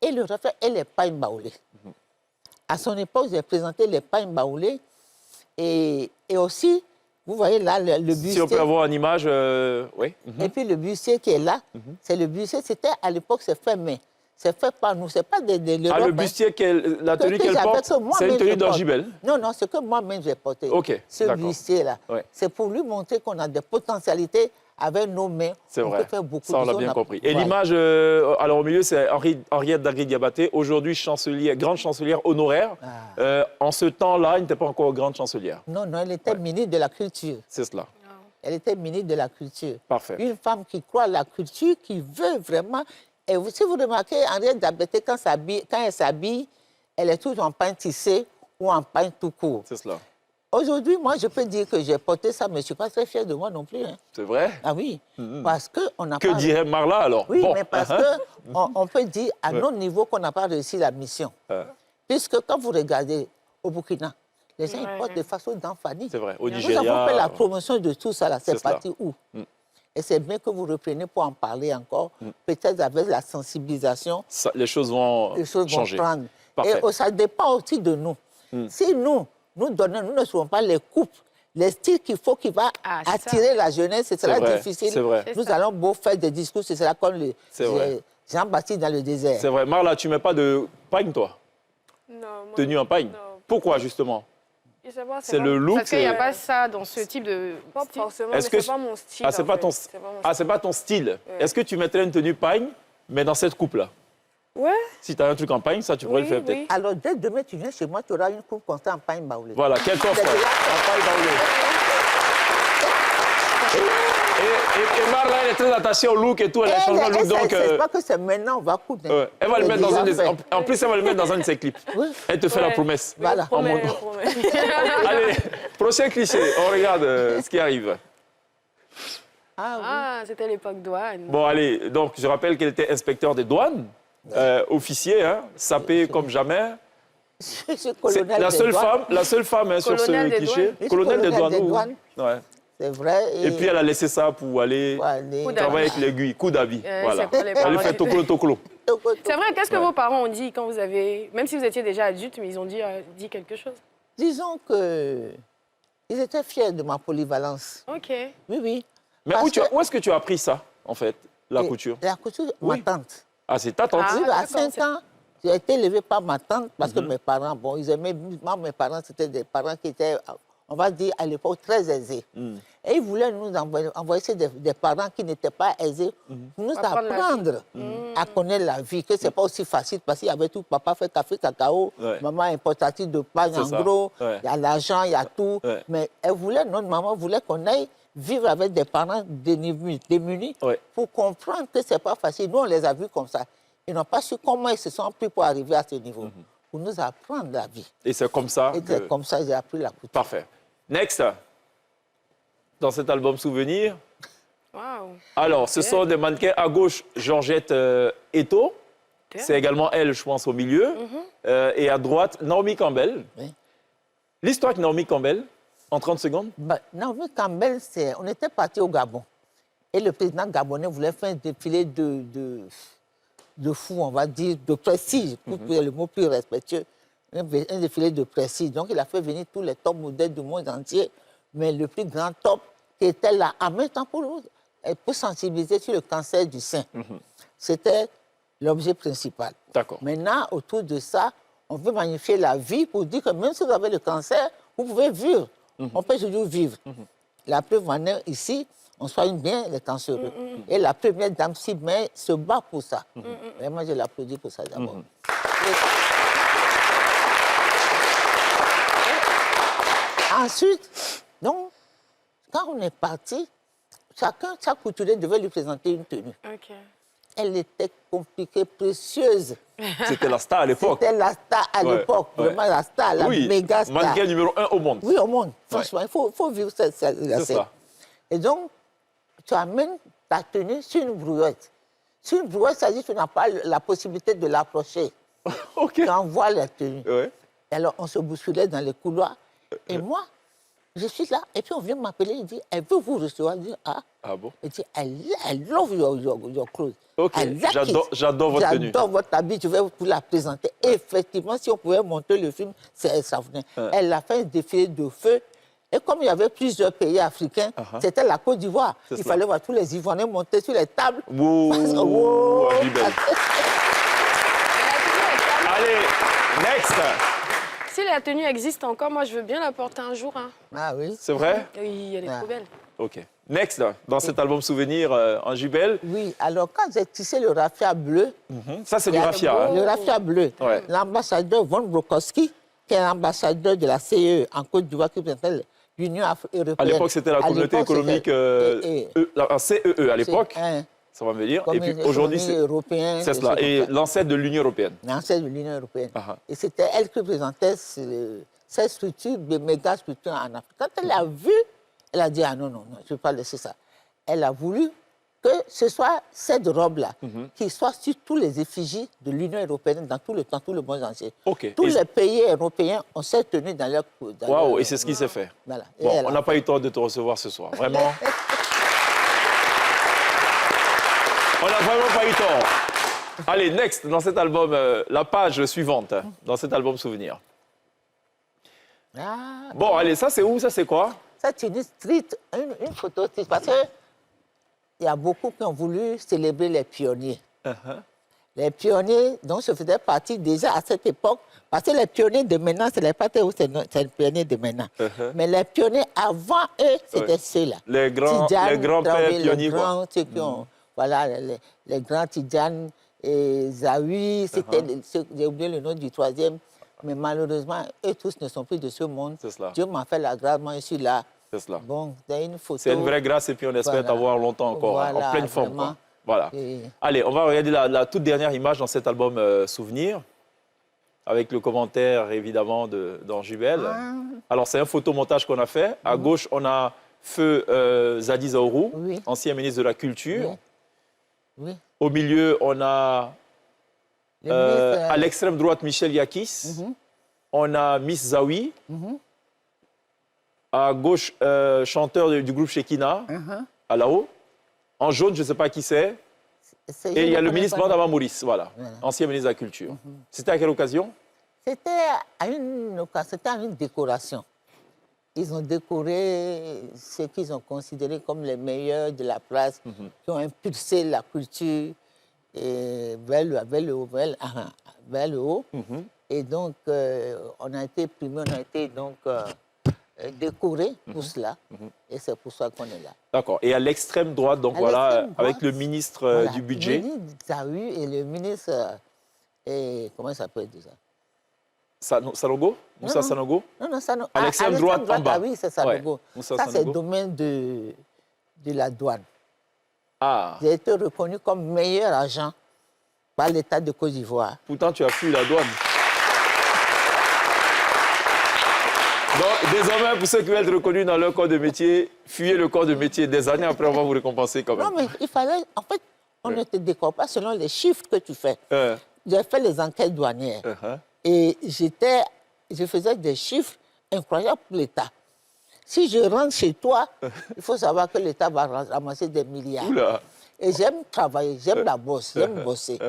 et le reflet et les pains baoulés. À son époque, j'ai présenté les pains baoulés et aussi, vous voyez là, le bustier. Si on peut avoir une image, oui. Et puis le bustier qui est là, c'est le bustier, c'était à l'époque, c'est fait main. C'est fait par nous, c'est pas de l'Europe. Ah, le bustier, la tenue qu'elle porte, c'est une tenue d'Angibel? Non, non, c'est que moi-même j'ai porté. OK, ce bustier-là. Ouais. C'est pour lui montrer qu'on a des potentialités avec nos mains. C'est vrai, peut faire beaucoup ça on l'a bien compris. Et l'image, alors au milieu, c'est Henriette Dagri-Diabaté, aujourd'hui grande chancelière honoraire. En ce temps-là, elle n'était pas encore grande chancelière. Non, non, elle était ministre de la Culture. C'est cela. Elle était ministre de la Culture. Parfait. Une femme qui croit à la culture, qui veut vraiment... Et si vous remarquez, Henriette Diabaté, quand elle s'habille, elle est toujours en pain tissé ou en pain tout court. C'est cela. Aujourd'hui, moi, je peux dire que j'ai porté ça, mais je ne suis pas très fière de moi non plus. Hein. C'est vrai? Ah oui, parce qu'on n'a pas... Que dirait Marla, alors? Oui, bon. Mais parce qu'on peut dire, à notre niveau, qu'on n'a pas réussi la mission. Puisque quand vous regardez au Burkina, les gens ils portent des façons d'enfanie. C'est vrai, au Nigeria... Nous avons fait la promotion de tout ça, là. C'est parti où? Et c'est bien que vous repreniez pour en parler encore, peut-être avec la sensibilisation. Ça, les choses vont changer. Vont prendre. Et ça dépend aussi de nous. Si nous donnons, nous ne serons pas les coupes, les styles qu'il faut qui va attirer la jeunesse, ce sera difficile. Nous allons beau faire des discours, ce sera comme Jean-Baptiste dans le désert. C'est vrai. Marla, tu ne mets pas de pagne, toi? Non. Tenue en pagne? Pourquoi, justement? C'est le look. Parce qu'il n'y a pas ça dans ce type de... Pas forcément, mais c'est pas mon style. Ah, c'est pas ton style. Ouais. Est-ce que tu mettrais une tenue pagne, mais dans cette coupe-là? Ouais. Si tu as un truc en pagne, ça, tu pourrais le faire peut-être. Alors, dès demain, tu viens chez moi, tu auras une coupe comme ça en pagne baoulée. Voilà, quelle t'offre en pagne baoulée. Et Marla, elle est très attachée au look et tout, elle a changé le look. Donc, c'est pas que c'est maintenant, on va coudre. Ouais. Elle va le mettre en plus, elle va le mettre dans un de ses clips. Elle te fait la promesse. Voilà. Allez, prochain cliché, on regarde ce qui arrive. Ah, c'était l'époque douane. Bon, allez, donc je rappelle qu'elle était inspecteur des douanes, officier, hein, sapé comme jamais. La seule femme sur ce cliché. Colonel des douanes. Ouais. C'est vrai. Et puis elle a laissé ça pour aller travailler avec l'aiguille, coup d'avis. Voilà. Elle fait toclo. C'est vrai, qu'est-ce que vos parents ont dit quand vous avez... Même si vous étiez déjà adulte, mais ils ont dit quelque chose? Disons qu'ils étaient fiers de ma polyvalence. OK. Oui, oui. Mais où est-ce que tu as appris ça, en fait, la couture? La couture, ma tante. Ah, c'est ta tante? Oui, à 5 ans, j'ai été élevée par ma tante parce que mes parents, bon, ils aimaient... Mes parents, c'était des parents qui étaient... on va dire, à l'époque, très aisés. Et ils voulaient nous envoyer des parents qui n'étaient pas aisés pour nous apprendre à connaître la vie, que ce n'est pas aussi facile parce qu'il y avait tout. Papa fait café, cacao, maman importative de pain, en gros, il y a l'argent, il y a tout. Mais notre maman voulait qu'on aille vivre avec des parents démunis pour comprendre que ce n'est pas facile. Nous, on les a vus comme ça. Ils n'ont pas su comment ils se sont pris pour arriver à ce niveau, pour nous apprendre la vie. Et c'est comme ça c'est comme ça que j'ai appris la couture. Parfait. Next, dans cet album Souvenir. Wow. Alors, ce sont des mannequins. À gauche, Georgette Eto. C'est également elle, je pense, au milieu. Et à droite, Naomi Campbell. Oui. L'histoire de Naomi Campbell, en 30 secondes. Naomi Campbell, on était parti au Gabon. Et le président gabonais voulait faire un défilé de de fou, on va dire, de prestige, pour le mot plus respectueux, un défilé de prestige. Donc, il a fait venir tous les top modèles du monde entier, mais le plus grand top qui était là, en même temps pour sensibiliser sur le cancer du sein. C'était l'objet principal. Maintenant, autour de ça, on veut magnifier la vie pour dire que même si vous avez le cancer, vous pouvez vivre. On peut toujours vivre. La preuve en est ici, on soigne bien les cancéreux. Et la première dame, Sibmey, se bat pour ça. Vraiment, je l'applaudis pour ça d'abord. Ensuite, donc, quand on est parti, chaque couturier devait lui présenter une tenue. Elle était compliquée, précieuse. C'était la star à l'époque. C'était la star à l'époque, vraiment la star, la méga star. Mannequin numéro 1 au monde. Oui, au monde. Franchement, il faut vivre cette scène. C'est ça. Et donc, tu amènes ta tenue sur une brouette. Sur une brouette, ça dit que tu n'as pas la possibilité de l'approcher. Tu envoies la tenue. Et alors, on se bousculait dans les couloirs. Et moi, je suis là, et puis on vient m'appeler, il dit, elle veut vous recevoir. Je dis, ah bon? Il dit, I love your clothes. J'adore votre tenue. J'adore votre habit, je vais vous la présenter. Et effectivement, si on pouvait monter le film, ça venait. Elle a fait un défilé de feu. Et comme il y avait plusieurs pays africains, c'était la Côte d'Ivoire. Il fallait voir tous les Ivoiriens monter sur les tables. Allez, next. Si la tenue existe encore, moi, je veux bien la porter un jour. Hein. Ah oui? C'est vrai? Oui, elle est trop belle. OK. Next, dans cet album souvenir en Jubel. Oui, alors quand j'ai tissé le raffia bleu... Ça, c'est du raffia. Le raffia bleu. L'ambassadeur Von Brokowski, qui est l'ambassadeur de la CE en Côte d'Ivoire, qui représentait l'Union européenne. À l'époque, c'était la communauté économique la CEE à l'époque. Ça va me dire. Et puis aujourd'hui, c'est cela. Et l'ancêtre de l'Union européenne. L'ancêtre de l'Union européenne. Et c'était elle qui représentait cette structure, de méga structure en Afrique. Quand elle a vu, elle a dit, ah non, je ne peux pas laisser ça. Elle a voulu que ce soit cette robe-là qui soit sur tous les effigies de l'Union européenne dans tout le temps, tout le monde entier. Tous les pays européens ont cette tenue dans leur... Waouh, et c'est ce qui s'est fait. Voilà. Bon, on n'a pas eu le temps de te recevoir ce soir. Vraiment. On n'a vraiment pas eu tort. Allez, next, dans cet album, la page suivante, dans cet album souvenir. Bon, allez, ça c'est où? Ça c'est quoi? Ça, c'est une street, une photo street, parce qu'il y a beaucoup qui ont voulu célébrer les pionniers. Les pionniers, donc, je faisais partie déjà à cette époque, parce que les pionniers de maintenant, ce n'est pas où c'est les pionniers de maintenant. Mais les pionniers avant eux, c'était ceux-là. Les grands-pères pionniers, quoi. Ceux qui ont... Voilà, les grands Tidjane et Zawi, j'ai oublié le nom du troisième, mais malheureusement, eux tous ne sont plus de ce monde. Dieu m'a fait la grâce, moi je suis là. C'est cela. Bon, c'est une photo. C'est une vraie grâce et puis on espère t'avoir longtemps encore, en pleine forme. Quoi. Voilà. Allez, on va regarder la toute dernière image dans cet album Souvenir, avec le commentaire évidemment d'Anjubel. Alors c'est un photomontage qu'on a fait. À gauche, on a Feu Zadi Zaourou, ancien ministre de la Culture. Au milieu, on a à l'extrême droite Michel Yakis. On a Miss Zawi. À gauche, chanteur du groupe Shekina, à là-haut. En jaune, je ne sais pas qui c'est. Et il y a le ministre Bandama Maurice, voilà, ancien ministre de la Culture. C'était à quelle occasion? C'était à une décoration. Ils ont décoré ce qu'ils ont considéré comme les meilleurs de la place, qui ont impulsé la culture vers le haut. Et donc, on a été primés, on a été donc décoré pour cela. Et c'est pour ça qu'on est là. D'accord. Et à l'extrême droite, donc voilà, avec le ministre du budget. Le ministre Zawi et le ministre... comment ça s'appelle déjà? Sanogo? Moussa Sanogo? Non, Sanogo. À l'extrême droite, en bas. Oui, c'est Sanogo. Ça, c'est le domaine de la douane. J'ai été reconnu comme meilleur agent par l'État de Côte d'Ivoire. Pourtant, tu as fui la douane. Donc, désormais, pour ceux qui veulent être reconnus dans leur corps de métier, fuyez le corps de métier. Des années après, on va vous récompenser quand même. Non, mais il fallait... En fait, on ne te décore pas selon les chiffres que tu fais. J'ai fait les enquêtes douanières. Et je faisais des chiffres incroyables pour l'État. Si je rentre chez toi, il faut savoir que l'État va ramasser des milliards. Et j'aime travailler, j'aime la bosse, j'aime bosser.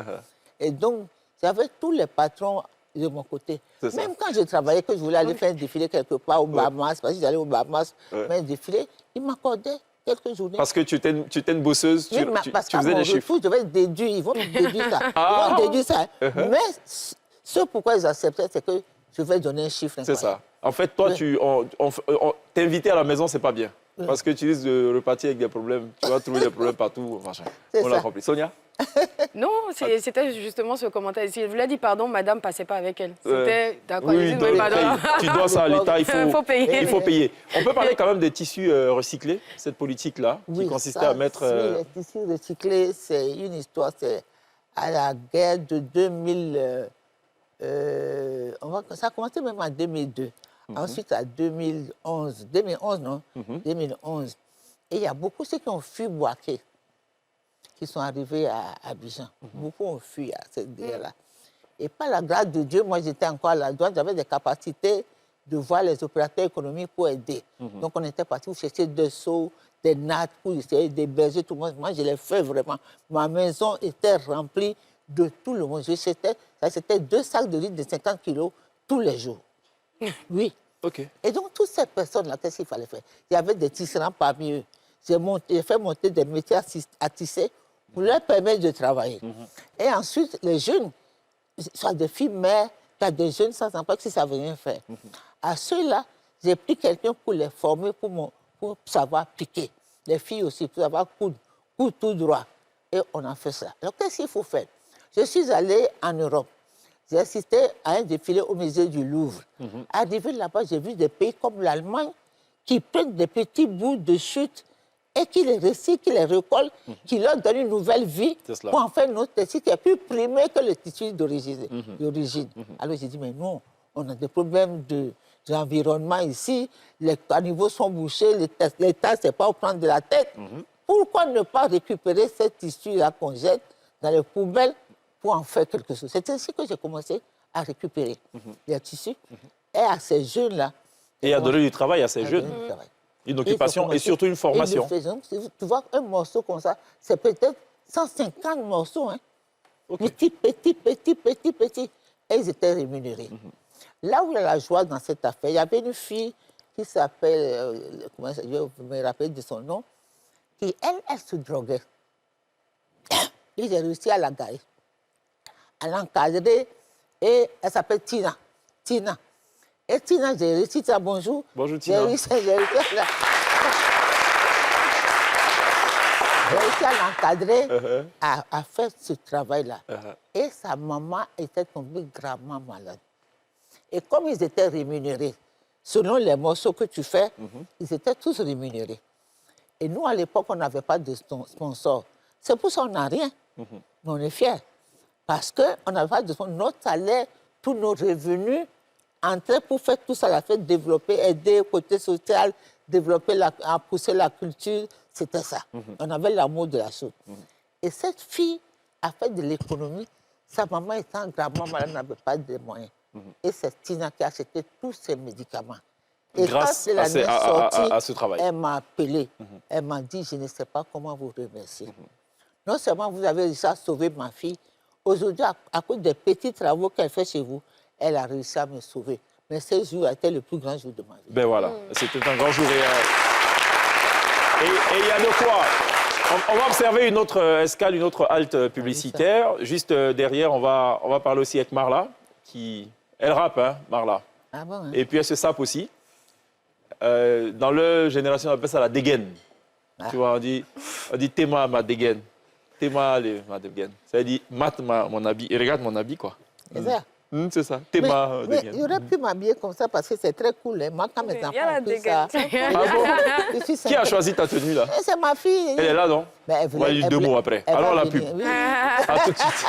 Et donc, j'avais tous les patrons de mon côté. Même quand je travaillais, que je voulais aller faire un défilé quelque part au Bahamas, parce que j'allais au Bahamas faire un défilé, ils m'accordaient quelques journées. Parce que tu étais une bosseuse, tu faisais des chiffres. Je vais déduire, ils vont déduire ça. Ils vont déduire ça. Mais ce pourquoi ils acceptaient, c'est que je vais donner un chiffre. C'est ça. En fait, toi, t'inviter à la maison, c'est pas bien. Parce que tu risques de repartir avec des problèmes. Tu vas trouver des problèmes partout. Enfin, on l'a compris. Sonia? Non, c'était justement ce commentaire. Si elle voulait dire pardon, madame passait pas avec elle. C'était d'accord. Oui, tu dois ça à l'État, il faut payer. Il faut payer. On peut parler quand même des tissus recyclés, cette politique-là, qui consistait à mettre... Oui, les tissus recyclés, c'est une histoire. C'est à la guerre de 2000... ça a commencé même en 2002. Ensuite, à 2011. 2011, non 2011. Et il y a beaucoup de ceux qui ont fui Bouaké, qui sont arrivés à Abidjan. Beaucoup ont fui à cette guerre-là. Et par la grâce de Dieu, moi, j'étais encore à la douane, j'avais des capacités de voir les opérateurs économiques pour aider. Donc, on était parti chercher des seaux, des nattes, pour essayer d'héberger tout le monde. Moi, je l'ai fait vraiment. Ma maison était remplie de tout le monde. C'était 2 sacs de riz de 50 kilos tous les jours. Oui. Et donc, toutes ces personnes-là, qu'est-ce qu'il fallait faire? Il y avait des tisserands parmi eux. J'ai fait monter des métiers à tisser pour leur permettre de travailler. Et ensuite, les jeunes, soit des filles mères, soit des jeunes sans emploi qui ne savent rien faire. À ceux-là, j'ai pris quelqu'un pour les former, pour savoir piquer. Les filles aussi, pour savoir coudre tout droit. Et on a fait ça. Alors, qu'est-ce qu'il faut faire? Je suis allée en Europe. J'ai assisté à un défilé au musée du Louvre. Arrivé là-bas, j'ai vu des pays comme l'Allemagne qui prennent des petits bouts de chute et qui les recyclent, qui les recollent, qui leur donnent une nouvelle vie pour en faire notre tissu qui est plus primé que le tissu d'origine. Alors j'ai dit, mais non, on a des problèmes d'environnement ici, les caniveaux sont bouchés, les tasses, c'est pas au prendre de la tête. Pourquoi ne pas récupérer ce tissu-là qu'on jette dans les poubelles pour en faire quelque chose? C'est ainsi que j'ai commencé à récupérer les tissus et à ces jeunes-là. Et à donner du travail à ces jeunes. Une occupation et surtout une formation. Tu vois, un morceau comme ça, c'est peut-être 150 morceaux. Hein. Petit. Et ils étaient rémunérés. Là où il y a la joie dans cette affaire, il y avait une fille qui s'appelle, je vais me rappeler de son nom, qui, elle se droguait. Et j'ai réussi à la garer, à l'encadrer, et elle s'appelle Tina. Et Tina, j'ai réussi, bonjour. Bonjour Tina. J'ai réussi à l'encadrer, à faire ce travail-là. Et sa maman était tombée gravement malade. Et comme ils étaient rémunérés, selon les morceaux que tu fais, ils étaient tous rémunérés. Et nous, à l'époque, on n'avait pas de sponsor. C'est pour ça qu'on n'a rien. Mais on est fiers. Parce qu'on n'avait pas de sponsor. Notre salaire, tous nos revenus, entraient pour faire tout ça, la fait développer, aider le côté social, développer, pousser la culture. C'était ça. On avait l'amour de la chose. Et cette fille a fait de l'économie. Sa maman étant gravement malade, n'avait pas de moyens. Et c'est Tina qui a acheté tous ses médicaments. Et grâce quand elle sortie, à ce travail. Elle m'a appelé. Elle m'a dit, je ne sais pas comment vous remercier. Non seulement vous avez réussi à sauver ma fille, aujourd'hui, à cause des petits travaux qu'elle fait chez vous, elle a réussi à me sauver. Mais ce jour a été le plus grand jour de ma vie. Ben voilà, c'était un grand jour. Et il y a de quoi. On va observer une autre escale, une autre halte publicitaire. Juste derrière, on va parler aussi avec Marla, elle rappe, hein, Marla. Ah bon, hein? Et puis elle se sape aussi. Dans leur génération, on appelle ça la dégaine. Tu vois, on dit Théma ma dégaine. Théma ma dégaine. Ça veut dire mate mon habit et regarde mon habit, quoi. C'est ça. C'est ça. Théma dégaine. Il aurait pu m'habiller comme ça parce que c'est très cool. Hein. Moi, quand mes enfants ont pris ça... Ah bon? Qui a choisi ta tenue, là? C'est ma fille. Elle est là, non? Ben, on va dire 2 mots après. Alors la pub. Oui. À tout de suite.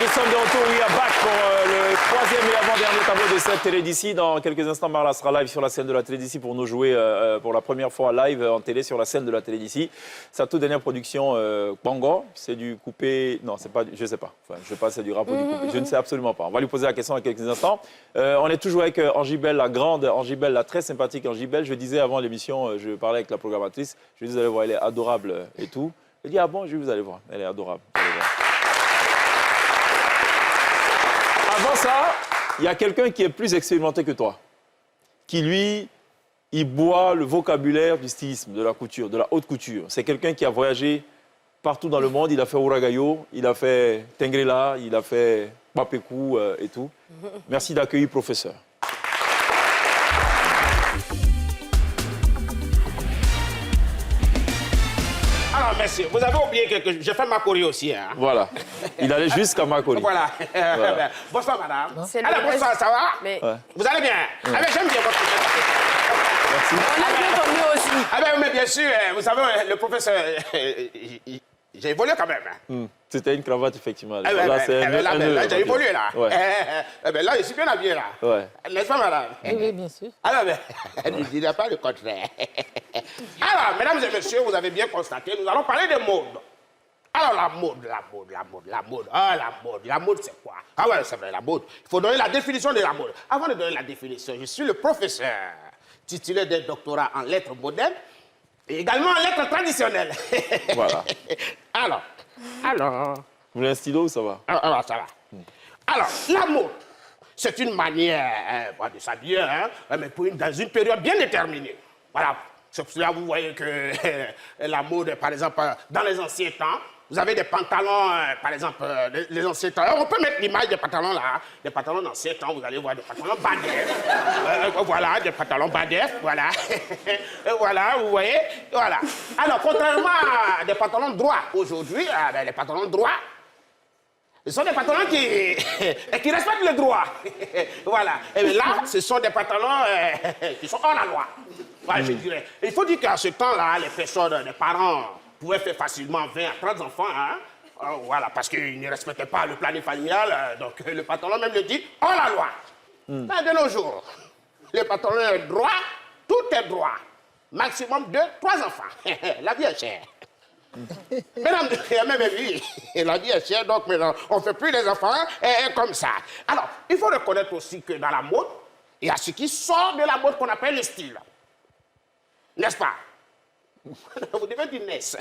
sommes de retour, we are back pour le troisième et avant-dernier tableau de cette télé d'ici. Dans quelques instants, Marla sera live sur la scène de la télé d'ici pour nous jouer pour la première fois live en télé sur la scène de la télé d'ici. Sa toute dernière production, Bango, c'est du coupé. Non, c'est pas, je sais pas. Enfin, je sais pas, c'est du rap ou du coupé. Je ne sais absolument pas. On va lui poser la question dans quelques instants. On est toujours avec Angibelle, la grande Angibelle, la très sympathique Angibelle. Je disais avant l'émission, je parlais avec la programmatrice. Je lui disais, vous allez voir, elle est adorable et tout. Elle dit, ah bon, vous allez voir, elle est adorable. Avant ça, il y a quelqu'un qui est plus expérimenté que toi, qui lui, il boit le vocabulaire du stylisme, de la couture, de la haute couture. C'est quelqu'un qui a voyagé partout dans le monde. Il a fait Uragayo, il a fait Tengrela, il a fait Papekou et tout. Merci d'accueillir professeur. Alors, merci. Vous avez oublié quelque chose. J'ai fait Makori aussi. Hein. Voilà. Il allait jusqu'à Makori. Voilà. Voilà. Bonsoir, madame. Alors, bonsoir, ça va? Mais... Ouais. Vous allez bien? Ouais. Ah, j'aime bien votre professeur. Merci. On a bien connu aussi. Ah, mais bien sûr, vous savez, le professeur, j'ai évolué quand même. C'était une cravate, effectivement. Là, j'ai évolué, là. Ouais. Là, je suis bien habillé, là. Ouais. N'est-ce pas, madame? Oui, bien sûr. Alors, je ne dirai pas le contraire. Alors, mesdames et messieurs, vous avez bien constaté, nous allons parler de mode. Alors, la mode. Ah, la mode, c'est quoi? Ah ouais, c'est vrai, la mode. Il faut donner la définition de la mode. Avant de donner la définition, je suis le professeur titulaire d'un doctorat en lettres modernes et également en lettres traditionnelles. Voilà. Alors. Vous voulez un stylo ou ça va? Alors, ça va. Alors, la mode, c'est une manière de s'habiller, hein, mais dans une période bien déterminée. Voilà. C'est pour cela que vous voyez que la mode, par exemple, dans les anciens temps, vous avez des pantalons, par exemple, les anciens temps. On peut mettre l'image des pantalons là, hein, des pantalons d'anciens temps, vous allez voir des pantalons badef. Voilà, des pantalons badef, voilà. Voilà, vous voyez, voilà. Alors, contrairement à des pantalons droits, aujourd'hui, les pantalons droits, ce sont des pantalons qui respectent le droit. Voilà. Et là, ce sont des pantalons qui sont hors la loi. Voilà, je dirais. Il faut dire qu'à ce temps-là, les personnes, les parents pouvaient faire facilement 20 à 30 enfants. Hein? Voilà, parce qu'ils ne respectaient pas le planning familial. Donc, le pantalon même le dit hors la loi. De nos jours, le pantalon est droit, tout est droit. Maximum 2, 3 enfants. La vie est chère. Mesdames, même vie, la vie est chère, donc maintenant, on ne fait plus les enfants comme ça. Alors, il faut reconnaître aussi que dans la mode, il y a ce qui sort de la mode qu'on appelle le style. N'est-ce pas? Vous devez dire naisse.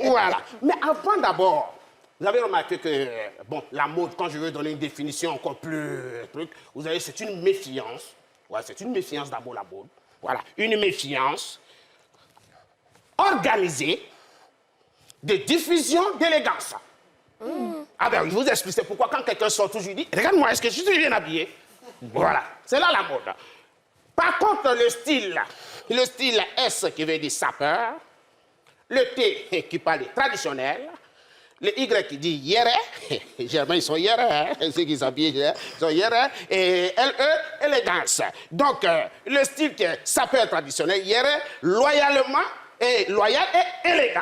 Voilà. Mais avant d'abord, vous avez remarqué que, bon, la mode, quand je veux donner une définition encore plus vous savez, c'est une méfiance. Ouais, c'est une méfiance d'abord, la mode. Voilà, une méfiance organisée de diffusion d'élégance. Ah ben, je vous explique, c'est pourquoi quand quelqu'un sort toujours, il dit, regarde-moi, est-ce que je suis bien habillé? Voilà, c'est là la mode. Par contre, le style S qui veut dire sapeur, le T qui parle traditionnel, le Y qui dit yéré, généralement ils sont yéré, hein, ceux qui s'habillent, ils sont yéré, et LE, élégance. Donc, le style qui est sapeur traditionnel, yéré, loyal et élégant.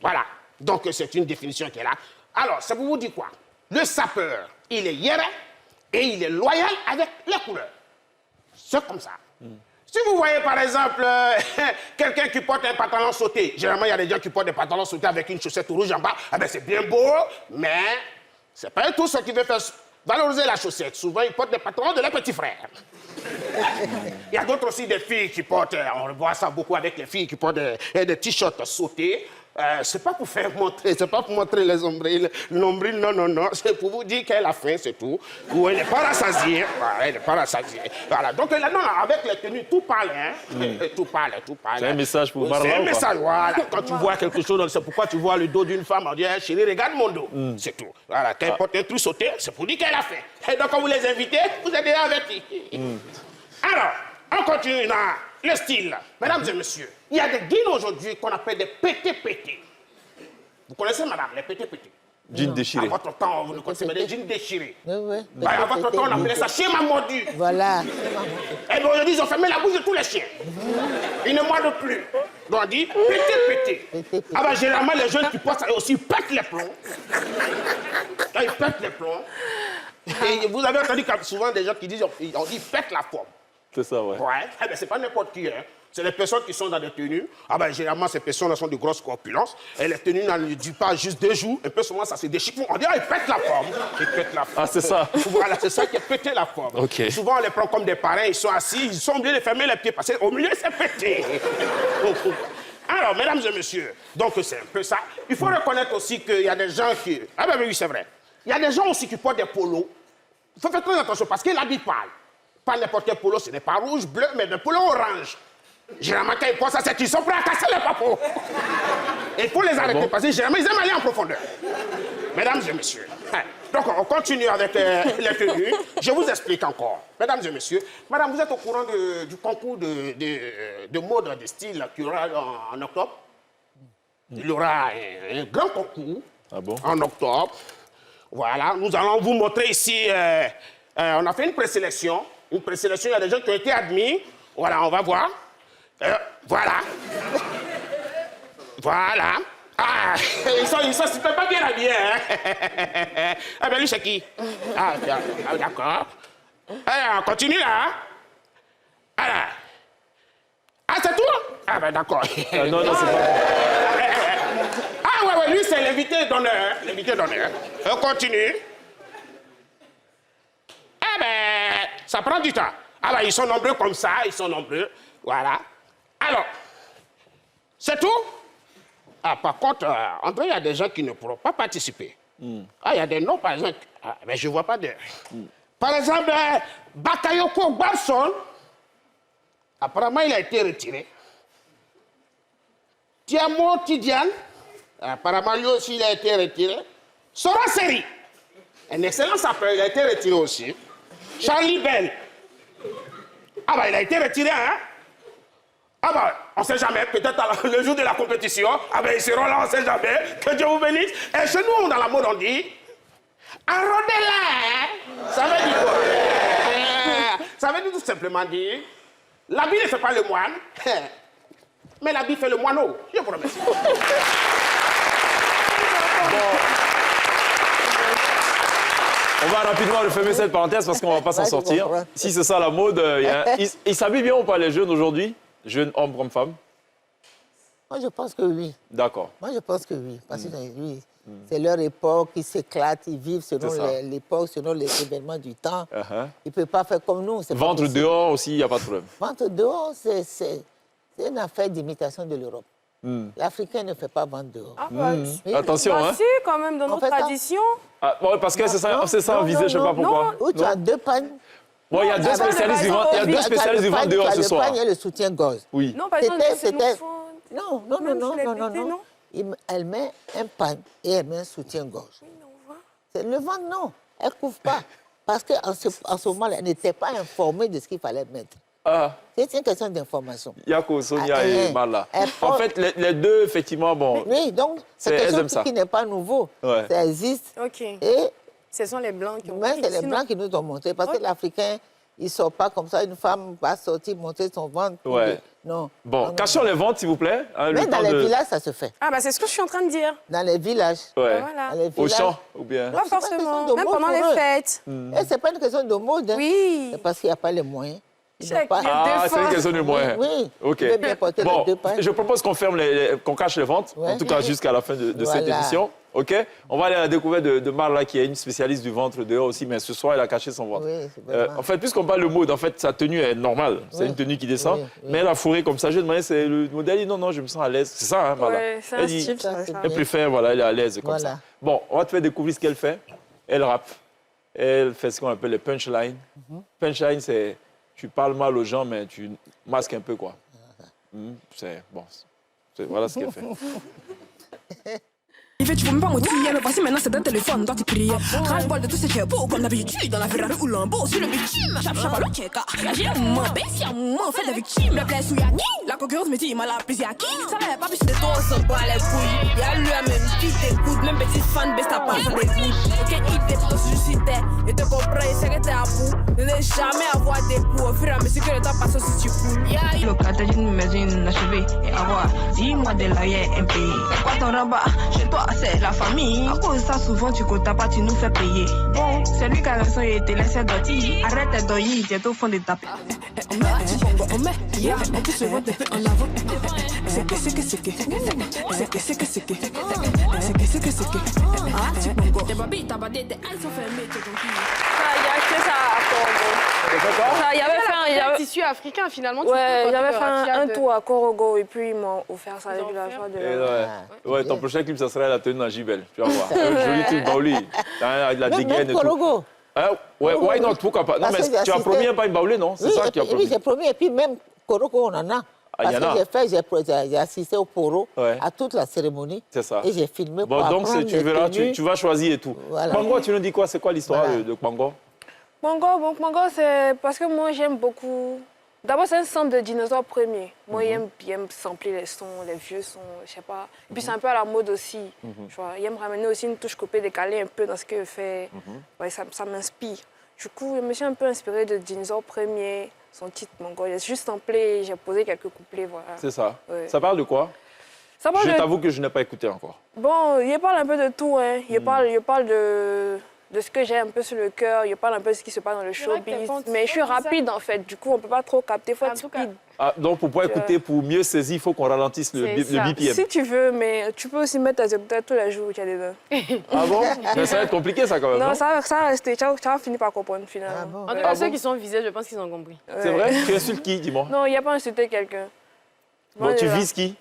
Voilà, donc c'est une définition qui est là. Alors, ça vous dit quoi? Le sapeur, il est yéré et il est loyal avec les couleurs. C'est comme ça. Si vous voyez par exemple quelqu'un qui porte un pantalon sauté, généralement il y a des gens qui portent des pantalons sautés avec une chaussette rouge en bas, eh bien c'est bien beau, mais c'est pas tout ce qui veut faire valoriser la chaussette. Souvent ils portent des pantalons de leurs petits frères. Il y a d'autres aussi des filles qui portent, on voit ça beaucoup avec les filles qui portent des t-shirts sautés. C'est pas pour faire montrer, c'est pas pour montrer les nombrils, non, c'est pour vous dire qu'elle a faim, c'est tout. Ou elle n'est pas rassasiée, elle n'est pas rassasiée. Voilà, donc là, non, avec les tenues, tout parle, hein. Tout parle. C'est un message pour Marla. C'est un message, voilà. Quand tu vois quelque chose, c'est pourquoi tu vois le dos d'une femme, on dit, hey, chérie, regarde mon dos. C'est tout. Voilà, quand elle porte un truc sauté, c'est pour dire qu'elle a faim. Et donc, quand vous les invitez, vous êtes déjà avertis. Alors, on continue dans le style. Mesdames et messieurs, il y a des jeans aujourd'hui qu'on appelle des pétés-pétés. Vous connaissez, madame, les pétés-pétés? Jeans déchirés. À votre temps, vous ne connaissez pas des jeans déchirés. Oui. À votre temps, on appelait ça schéma mordu. Voilà. Et bien aujourd'hui, ils ont fermé la bouche de tous les chiens. Ils ne mordent plus. Donc on dit pété-pété. Ah ben généralement, les jeunes qui portent ça aussi pètent les plombs. Quand ils pètent les plombs, et vous avez entendu souvent des gens qui disent on dit pète la forme. C'est ça, ouais. Ouais, eh ben, c'est pas n'importe qui. Hein. C'est les personnes qui sont dans des tenues. Ah ben, généralement, ces personnes sont de grosses corpulences. Et les tenues ne durent pas juste 2 jours. Un peu souvent, ça se déchique. On dirait qu'ils pètent la forme. Ils pètent la forme. Ah, c'est ça. Voilà, c'est ça qui est péter la forme. Okay. Souvent, on les prend comme des parrains. Ils sont assis, ils sont obligés de fermer les pieds parce qu'au milieu, c'est pété. Alors, mesdames et messieurs, donc c'est un peu ça. Il faut reconnaître aussi qu'il y a des gens qui... Ah ben oui, c'est vrai. Il y a des gens aussi qui portent des polos. Il faut faire très attention parce qu'ils l'habillent pâle. Pas n'importe quel polo, ce n'est pas rouge, bleu, mais des polos orange. Généralement, quand ils pensent à ça, ils sont prêts à casser les papos. Et il faut les arrêter parce que généralement, ils aiment aller en profondeur. Mesdames et messieurs, donc on continue avec les tenues. Je vous explique encore. Mesdames et messieurs, madame, vous êtes au courant du concours de mode de style qu'il y aura en octobre? Il y aura un grand concours en octobre. Voilà, nous allons vous montrer ici. On a fait une présélection. Une présélection, il y a des gens qui ont été admis. Voilà, on va voir. Voilà. Voilà. Ah, ils sont super pas bien habillés, hein. Ah ben lui, c'est qui? Ah, d'accord. Alors, on continue, là. Alors. Ah, c'est tout? Ah ben d'accord. Non, c'est pas... Ah ouais, lui, c'est l'invité d'honneur. L'invité d'honneur. On continue. Ah ben, ça prend du temps. Ah ben, ils sont nombreux comme ça, ils sont nombreux. Voilà. Alors, c'est tout? Ah, par contre, André, il y a des gens qui ne pourront pas participer. Ah, il y a des noms, par exemple. Ah, mais je ne vois pas de... Par exemple, Bakayoko Barson, apparemment, il a été retiré. Tiamo Tidiane, apparemment, lui aussi, il a été retiré. Sora Seri, un excellent sapeur, il a été retiré aussi. Charlie Bell, ah ben, il a été retiré, hein? Ah ben, on ne sait jamais, peut-être le jour de la compétition, ah ben, ils seront là, on ne sait jamais. Que Dieu vous bénisse. Et chez nous, dans la mode, on dit, enrôlez là, hein? Ça veut dire quoi? Ça veut dire tout simplement dire, l'habit ne fait pas le moine, mais l'habit fait le moineau. Je vous remercie. On va rapidement refermer cette parenthèse parce qu'on ne va pas s'en sortir. Si c'est ça la mode, ils s'habillent bien ou pas les jeunes aujourd'hui? Jeunes hommes comme femmes? Moi, je pense que oui. D'accord. Moi, je pense que oui. Parce que oui, c'est leur époque, ils s'éclatent, ils vivent selon l'époque, selon les événements du temps. Ils ne peuvent pas faire comme nous. Ventre dehors aussi, il n'y a pas de problème. Ventre dehors, c'est une affaire d'imitation de l'Europe. L'Africain ne fait pas ventre dehors. Ah, bah, attention, bah, hein. Si, quand même, dans nos traditions. Ah, ouais, parce que c'est ça, visé, je ne sais pas pourquoi. Où tu as 2 pannes. Bon, il y a 2 spécialistes du ventre, du ventre dehors ce soir. Le pagne et le soutien-gorge. Oui. Non, par exemple, c'était... Non. Elle met un pagne et elle met un soutien-gorge. Le ventre, non. Elle ne couvre pas. Parce qu'en ce moment, elle n'était pas informée de ce qu'il fallait mettre. C'est une question d'information. Yako, Sonia et Marla. En fait, les deux, effectivement, bon... Oui, donc, c'est quelque chose qui n'est pas nouveau. Ouais. Ça existe. OK. Et... Ce sont les Blancs qui ont... Mais c'est les Blancs qui nous ont montré. Parce que l'Africain, il ne sort pas comme ça. Une femme va sortir, montrer son ventre. Ouais. Non. Bon, cachons les ventres, s'il vous plaît. Hein, mais dans les villages, ça se fait. Ah, bah c'est ce que je suis en train de dire. Dans les villages. Ouais. Voilà. Dans les Au villages. champ, ou bien... Pas forcément, même pendant les fêtes. Et ce n'est pas une question de mode. Oui. C'est parce qu'il n'y a pas les moyens. Ah, c'est une question de moyens. Oui. OK. Bon, je propose qu'on ferme qu'on cache les ventes, en tout cas jusqu'à la fin de cette édition. OK? On va aller à la découverte de Marla, qui est une spécialiste du ventre dehors aussi, mais ce soir, elle a caché son ventre. Oui, en fait, puisqu'on parle de mode, en fait, sa tenue est normale. C'est une tenue qui descend, mais elle a fourré comme ça. J'ai demandé, c'est le modèle, il dit non, je me sens à l'aise. C'est ça, hein, Marla? Ouais, c'est un style, ça. Elle préfère, voilà, elle est à l'aise comme ça. Bon, on va te faire découvrir ce qu'elle fait. Elle rappe. Elle fait ce qu'on appelle les punchlines. Punchline, c'est... Tu parles mal aux gens, mais tu masques un peu, quoi. C'est bon. Voilà ce qu'elle fait. Tu veux même pas motiver, mais voici maintenant c'est d'un téléphone, toi tu cries. Ras-le-bol de tous ces beaux comme d'habitude dans la Ferrari ou Lambo sur le bitume. Chap à l'autre check, j'ai un moment, baisse y'a un moment, fait des victimes. Le place où y'a ni, la concurrence me dit, il m'a la prise y'a qui. Ça va pas plus de toi, on s'en bat les couilles. Y'a lui à même qui t'écoute, même petit fan, baisse ta part, ça t'écoute. Ok, il t'écoute, je suis terre, et te comprends, il sait que t'es à bout. Ne laisse jamais avoir des coups, au fur et à mesure que le temps passe si tu coules. Y'a le catagne d'une maison inachevée, et avoir 10 mois de loyer impayé. Quoi ton rabat, chez toi, c'est la famille. À cause de ça, souvent tu comptes pas, tu nous fais payer. Bon, c'est lui qui a raison, il te laisse dormir. Arrête tes doyer, tu es au fond de ta paix. On met, yeah, on peut se voir de en avant. C'est que. Ah, tu bongo. Tes babis, ta badé, tes eyes sont fermées, tu es tranquille. Il y a que ça à Congo. Il y avait fait un tissu africain finalement. Ouais, j'avais fait un tour à Korogo et puis ils m'ont offert ça avec la joie de Ouais, ton prochain clip, ça serait la tenue Najibel. Tu vas voir. Un joli truc Baouli. La dégaine et tout. Korogo. Ouais, why not? Pourquoi pas? Non, mais tu as promis un pas une Baoulé, non? C'est ça qui a promis. Oui, j'ai promis. Et puis même Korogo, on en a. Parce que j'ai assisté au Poro, à toute la cérémonie. C'est ça. Et j'ai filmé pour donc tu verras, tu vas choisir et tout. Voilà. Kwango, tu nous dis quoi? C'est quoi l'histoire de Kwango? Kwango, c'est parce que moi j'aime beaucoup. D'abord, c'est un sample de dinosaures premiers. Moi, j'aime bien sampler les sons, les vieux sons, je sais pas. Et puis, c'est un peu à la mode aussi. Tu vois. J'aime ramener aussi une touche copée décalée un peu dans ce que je fais. Ouais, ça m'inspire. Du coup, je me suis un peu inspirée de dinosaures premiers, son titre Mongo. J'ai juste samplé, j'ai posé quelques couplets, voilà. C'est ça. Ouais. Ça parle de quoi? Je t'avoue que je n'ai pas écouté encore. Bon, il parle un peu de tout. Hein. Il parle de ce que j'ai un peu sur le cœur, il parle un peu de ce qui se passe dans le showbiz. Mais je suis rapide en fait, du coup on ne peut pas trop capter, il faut être speed. Donc pour pouvoir écouter, pour mieux saisir, il faut qu'on ralentisse le BPM. Si tu veux, mais tu peux aussi mettre tes écouteurs tous les jours où tu as des dents. Ah bon? Mais ça va être compliqué ça quand même. Non, ça va rester, tu vas finir par comprendre finalement. Ah bon? En tout cas, ceux qui sont visés, je pense qu'ils ont compris. C'est vrai? Tu insultes qui, dis-moi? Non, il n'y a pas insulté quelqu'un. Bon, tu vises qui?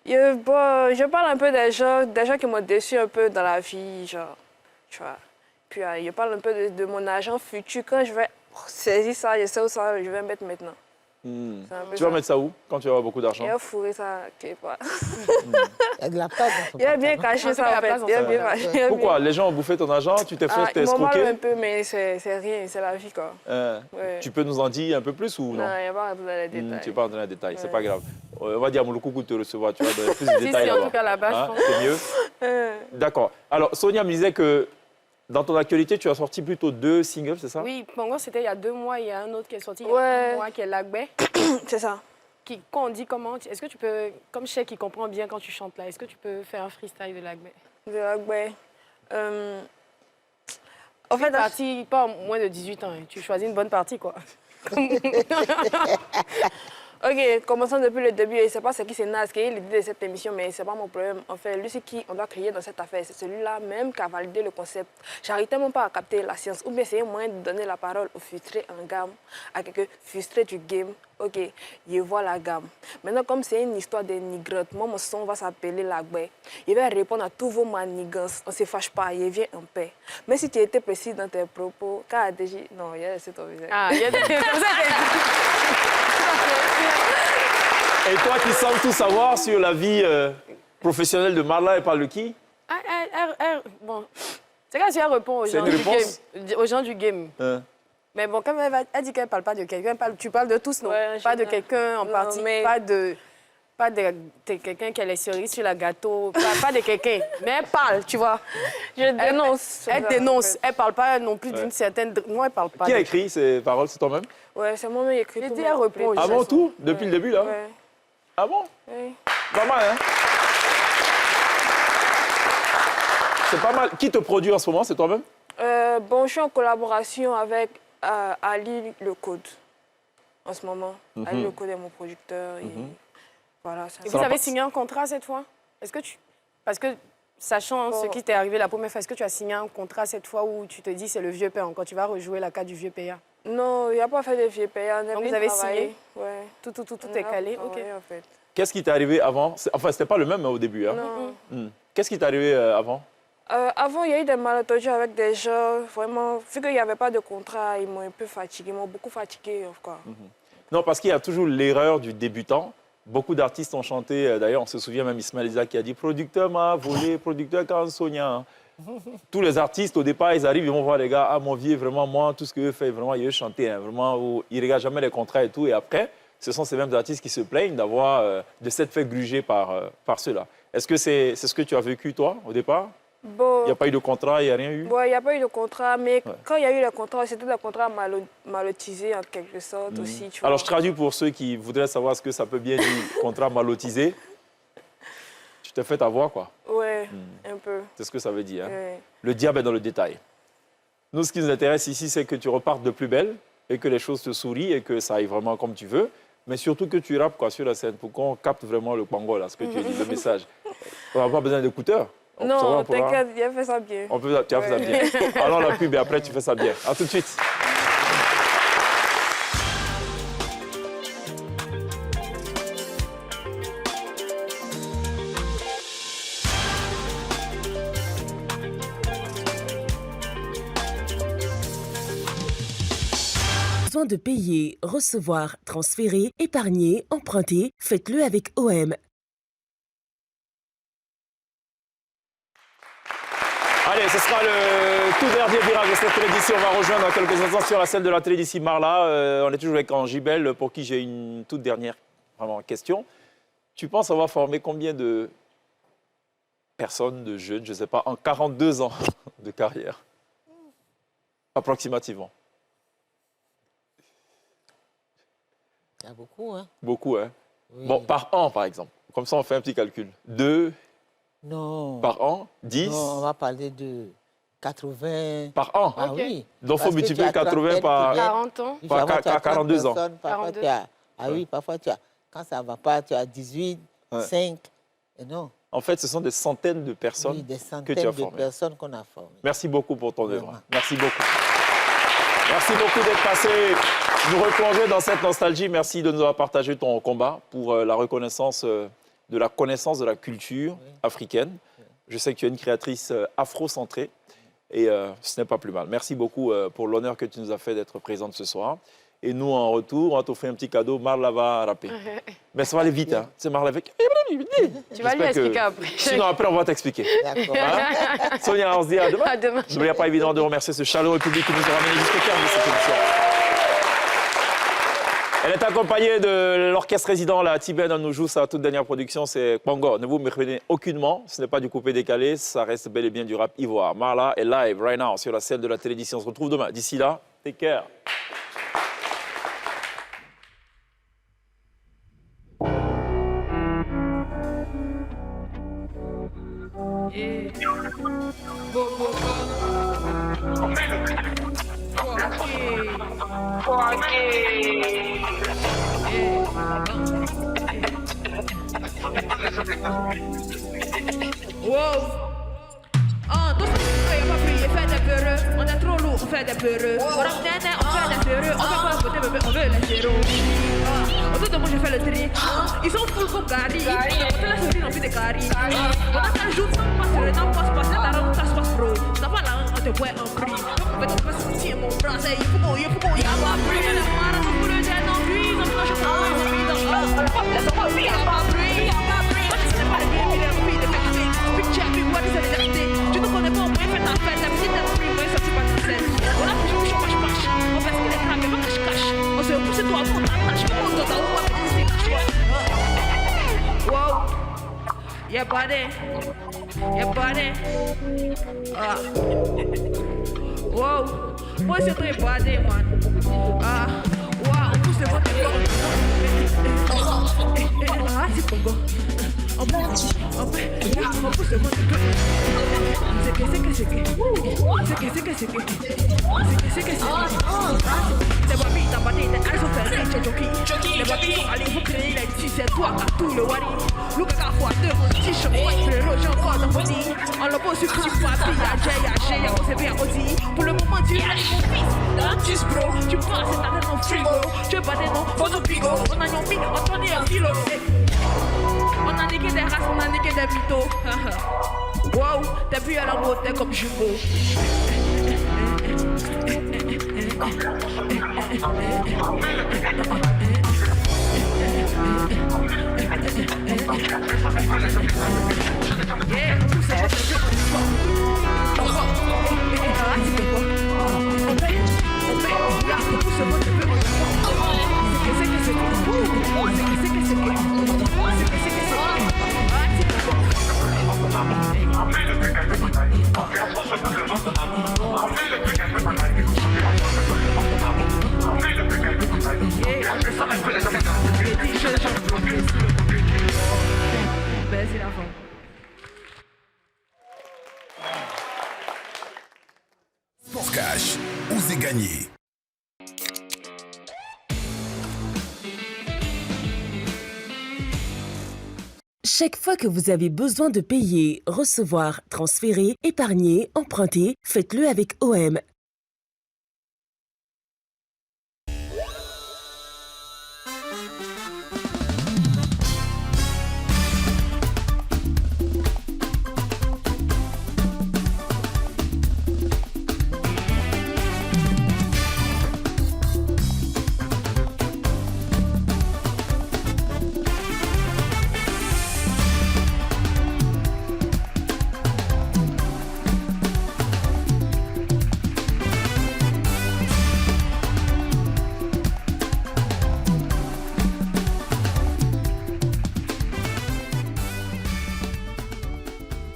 Je parle un peu des gens qui m'ont déçu un peu dans la vie, genre, tu vois. Puis je parle un peu de mon argent futur. Quand je vais saisir ça, je sais où ça, je vais mettre maintenant. Tu vas mettre ça où quand tu vas avoir beaucoup d'argent? Il va fourrer ça quelque part. Il y a de la place. Il a bien caché ça en fait. Il a bien caché. Pourquoi? Les gens ont bouffé ton argent, tu t'es fait escroquer? Un peu, mais c'est rien, c'est la vie quoi. Tu peux nous en dire un peu plus ou non? Non, il n'y a pas dans les détails. Tu ne peux pas dans les détails, c'est pas grave. On va dire à Mouloukoukou de te recevoir, tu vas donner plus de détails là-bas. En tout cas là-bas, je pense. C'est mieux? D'accord. Alors, Sonia me disait que dans ton actualité, tu as sorti plutôt 2 singles, c'est ça? Oui, Pongo, c'était il y a 2 mois. Il y a un autre qui est sorti il y a 1 mois, qui est Lagbé. C'est ça. Quand on dit comment, est-ce que tu peux, comme je sais qu'il comprend bien quand tu chantes là, est-ce que tu peux faire un freestyle de Lagbé? De Lagbé. En fait, partie, pas moins de 18 ans. Hein. Tu choisis une bonne partie, quoi. Ok, commençons depuis le début. Je ne sais pas ce qui c'est Nas qui est l'idée de cette émission, mais ce n'est pas mon problème. En fait, lui, c'est qui on doit créer dans cette affaire. C'est celui-là même qui a validé le concept. J'arrive tellement pas à capter la science. Ou bien c'est un moyen de donner la parole aux frustrés en gamme, à quelqu'un frustré du game. Ok, je vois la gamme. Maintenant, comme c'est une histoire de nigrotte, moi, mon son va s'appeler Lagbé. Il va répondre à tous vos manigances. On ne se fâche pas, il vient en paix. Mais si tu étais précis dans tes propos, car déjà... Non, il y a laissé ton visage. Ah, il y a Et toi qui sembles tout savoir sur la vie professionnelle de Marla, elle parle de qui? Bon, c'est quand tu réponds aux gens du game. Mais bon, comme elle dit qu'elle ne parle pas de quelqu'un, tu parles de tous, non? Ouais, pas de quelqu'un en particulier, pas de quelqu'un qui a les cerises sur la gâteau, pas de quelqu'un. Mais elle parle, tu vois. Je dénonce. Elle dénonce. Elle ne parle pas non plus d'une certaine... Non, elle ne parle pas. Qui a écrit ces paroles? C'est toi-même? Ouais, c'est moi-même qui ai écrit. Elle répond. Avant tout? Depuis le début, là? Ouais. Ah bon? Oui. Pas mal, hein? C'est pas mal. Qui te produit en ce moment? C'est toi-même? Bon, je suis en collaboration avec Ali Le Code en ce moment. Ali Le Code est mon producteur. Et voilà, ça. Et vous avez signé un contrat cette fois? Est-ce que tu... Parce que, sachant ce qui t'est arrivé la première fois, est-ce que tu as signé un contrat cette fois où tu te dis c'est le vieux père encore, tu vas rejouer la carte du vieux père? Non, il n'y a pas fait de vieux père. Donc vous avez signé? Ouais. Tout est calé? Ok. En fait. Qu'est-ce qui t'est arrivé avant? Enfin, c'était pas le même au début, hein? Non. Qu'est-ce qui t'est arrivé avant? Avant, il y a eu des malentendus avec des gens. Vraiment, vu qu'il n'y avait pas de contrat, ils m'ont un peu fatigué. Ils m'ont beaucoup fatigué, quoi. Non, parce qu'il y a toujours l'erreur du débutant. Beaucoup d'artistes ont chanté, d'ailleurs, on se souvient même Ismaël Isaac qui a dit « Producteur m'a volé, producteur quand Sonia ». Tous les artistes, au départ, ils arrivent, ils vont voir les gars, « Ah, mon vieux, vraiment, moi, tout ce que je fais, vraiment, il veut chanter, hein, vraiment, ils ne regardent jamais les contrats et tout. » Et après, ce sont ces mêmes artistes qui se plaignent de s'être fait gruger par ceux-là. Est-ce que c'est ce que tu as vécu, toi, au départ? Bon, il n'y a pas eu de contrat, il n'y a rien eu? Bon, il n'y a pas eu de contrat, mais quand il y a eu le contrat, c'était des contrats malotisés en quelque sorte aussi. Tu vois. Alors, je traduis pour ceux qui voudraient savoir ce que ça peut bien dire, contrat malotisé. Tu t'es fait avoir, quoi. Ouais, un peu. C'est ce que ça veut dire. Hein? Oui. Le diable est dans le détail. Nous, ce qui nous intéresse ici, c'est que tu repartes de plus belle et que les choses te sourient et que ça aille vraiment comme tu veux. Mais surtout que tu rappes sur la scène pour qu'on capte vraiment le Congo, là, ce que tu as dit, le message. On n'a pas besoin d'écouteurs. Non, t'inquiète, il a fait ça bien. Tu as fait ça bien. Alors la pub et après, tu fais ça bien. À tout de suite. Besoin de payer, recevoir, transférer, épargner, emprunter, faites-le avec OM. Allez, ce sera le tout dernier virage de cette télévision. On va rejoindre dans quelques instants sur la scène de la télévision Marla. On est toujours avec Angibel, pour qui j'ai une toute dernière question. Tu penses avoir formé combien de personnes, de jeunes, je ne sais pas, en 42 ans de carrière? Approximativement. Il y a beaucoup, hein? Beaucoup, hein? Oui. Bon, par an, par exemple. Comme ça, on fait un petit calcul. 2 Non. par an, 10 Non, on va parler de 80. Par an? Ah oui. Donc, il faut multiplier 80 par 40 ans. Par 42 ans. Parfois, tu as, oui, parfois, tu as, quand ça ne va pas, tu as 18, 5. Et non. En fait, ce sont des centaines de personnes oui, des centaines que tu as de formées. personnes qu'on a formées. Merci beaucoup pour ton œuvre. Merci beaucoup. Merci beaucoup d'être passé nous replonger dans cette nostalgie. Merci de nous avoir partagé ton combat pour la reconnaissance de la connaissance de la culture africaine. Je sais que tu es une créatrice afro-centrée et ce n'est pas plus mal. Merci beaucoup pour l'honneur que tu nous as fait d'être présente ce soir. Et nous, en retour, on va t'offrir un petit cadeau. Marla va rapper. Mais ça va aller vite. Hein. C'est Marla avec... Tu vas lui expliquer après. Sinon, après, on va t'expliquer. D'accord. Hein? Sonia, on se dit à demain. À demain. N'oubliez pas évidemment de remercier ce chaleureux public qui nous a ramenés jusqu'au terme de cette émission. Elle est accompagnée de l'orchestre résident, la Tibène. On nous joue sa toute dernière production, c'est Congo. Ne vous méprenez aucunement, ce n'est pas du coupé-décalé, ça reste bel et bien du rap ivoire. Marla est live, right now, sur la scène de la télévision. On se retrouve demain. D'ici là, take care. Wow. Ah, tout ça, il n'y a pas prié, fait des peureux. On est trop lourd, on fait des peureux. On rappe néné, on fait des peureux. On fait pas voter, bébé, on veut les zéros. Autour de moi, je fais le tri. Ils sont full comme Gary. On te laisse aussi remplir de Gary. On a qu'un jour, ça passe, le temps passe, passe, la route, ça se passe pro. Ça va là, on te voit en prix. On fait ton peu sortir mon bras, c'est il faut qu'on y a pas pris. Les moires, on fout le jet en cuisse, on fait le chocolat, on vit dans l'eau. Laisse-moi pris, il n'y a pas pris. C'est pas le bien, il est rempli de fake. Picture, puis what is the vérité? Tu ne connais pas, on pourrait faire ta fête, la petite esprit, moi, ça c'est pas de scène. On a toujours chômage, marche. On fait ce qu'il est craqué, pas cache-cache. On se pousse toi, on t'attache, on monte dans l'eau, on fait des cache. Wow. Yeah, buddy. Yeah, buddy. Ah. Wow. Moi, c'est très buddy, man. Ah. Wow, on pousse le ventre fort. Ah, c'est Congo. On pousse le ventre fort. C'est que. Les babis, t'as battu, elles sont fermées, c'est Jockey. Les babis sont allés vous créer les petits, c'est toi qui as tout le wari. Look à la fois, deux mon t-shirt, frérot, j'ai encore dans mon lit. On le pose sur petit papier, y'a OCB à Ozzy. Pour le moment, tu es allé mon fils. Dans le tis, bro, tu passes, c'est ta tête en frigo. Tu es battu dans photo pigo. On a mis, on tourne un kilo. On a niqué des races, on a niqué des mythos. Wow, t'as vu à la mode, t'es comme Jumbo. Yeah, tout ça, Cash, osez gagner. Chaque fois que vous avez besoin de payer, recevoir, transférer, épargner, emprunter, faites-le avec OM.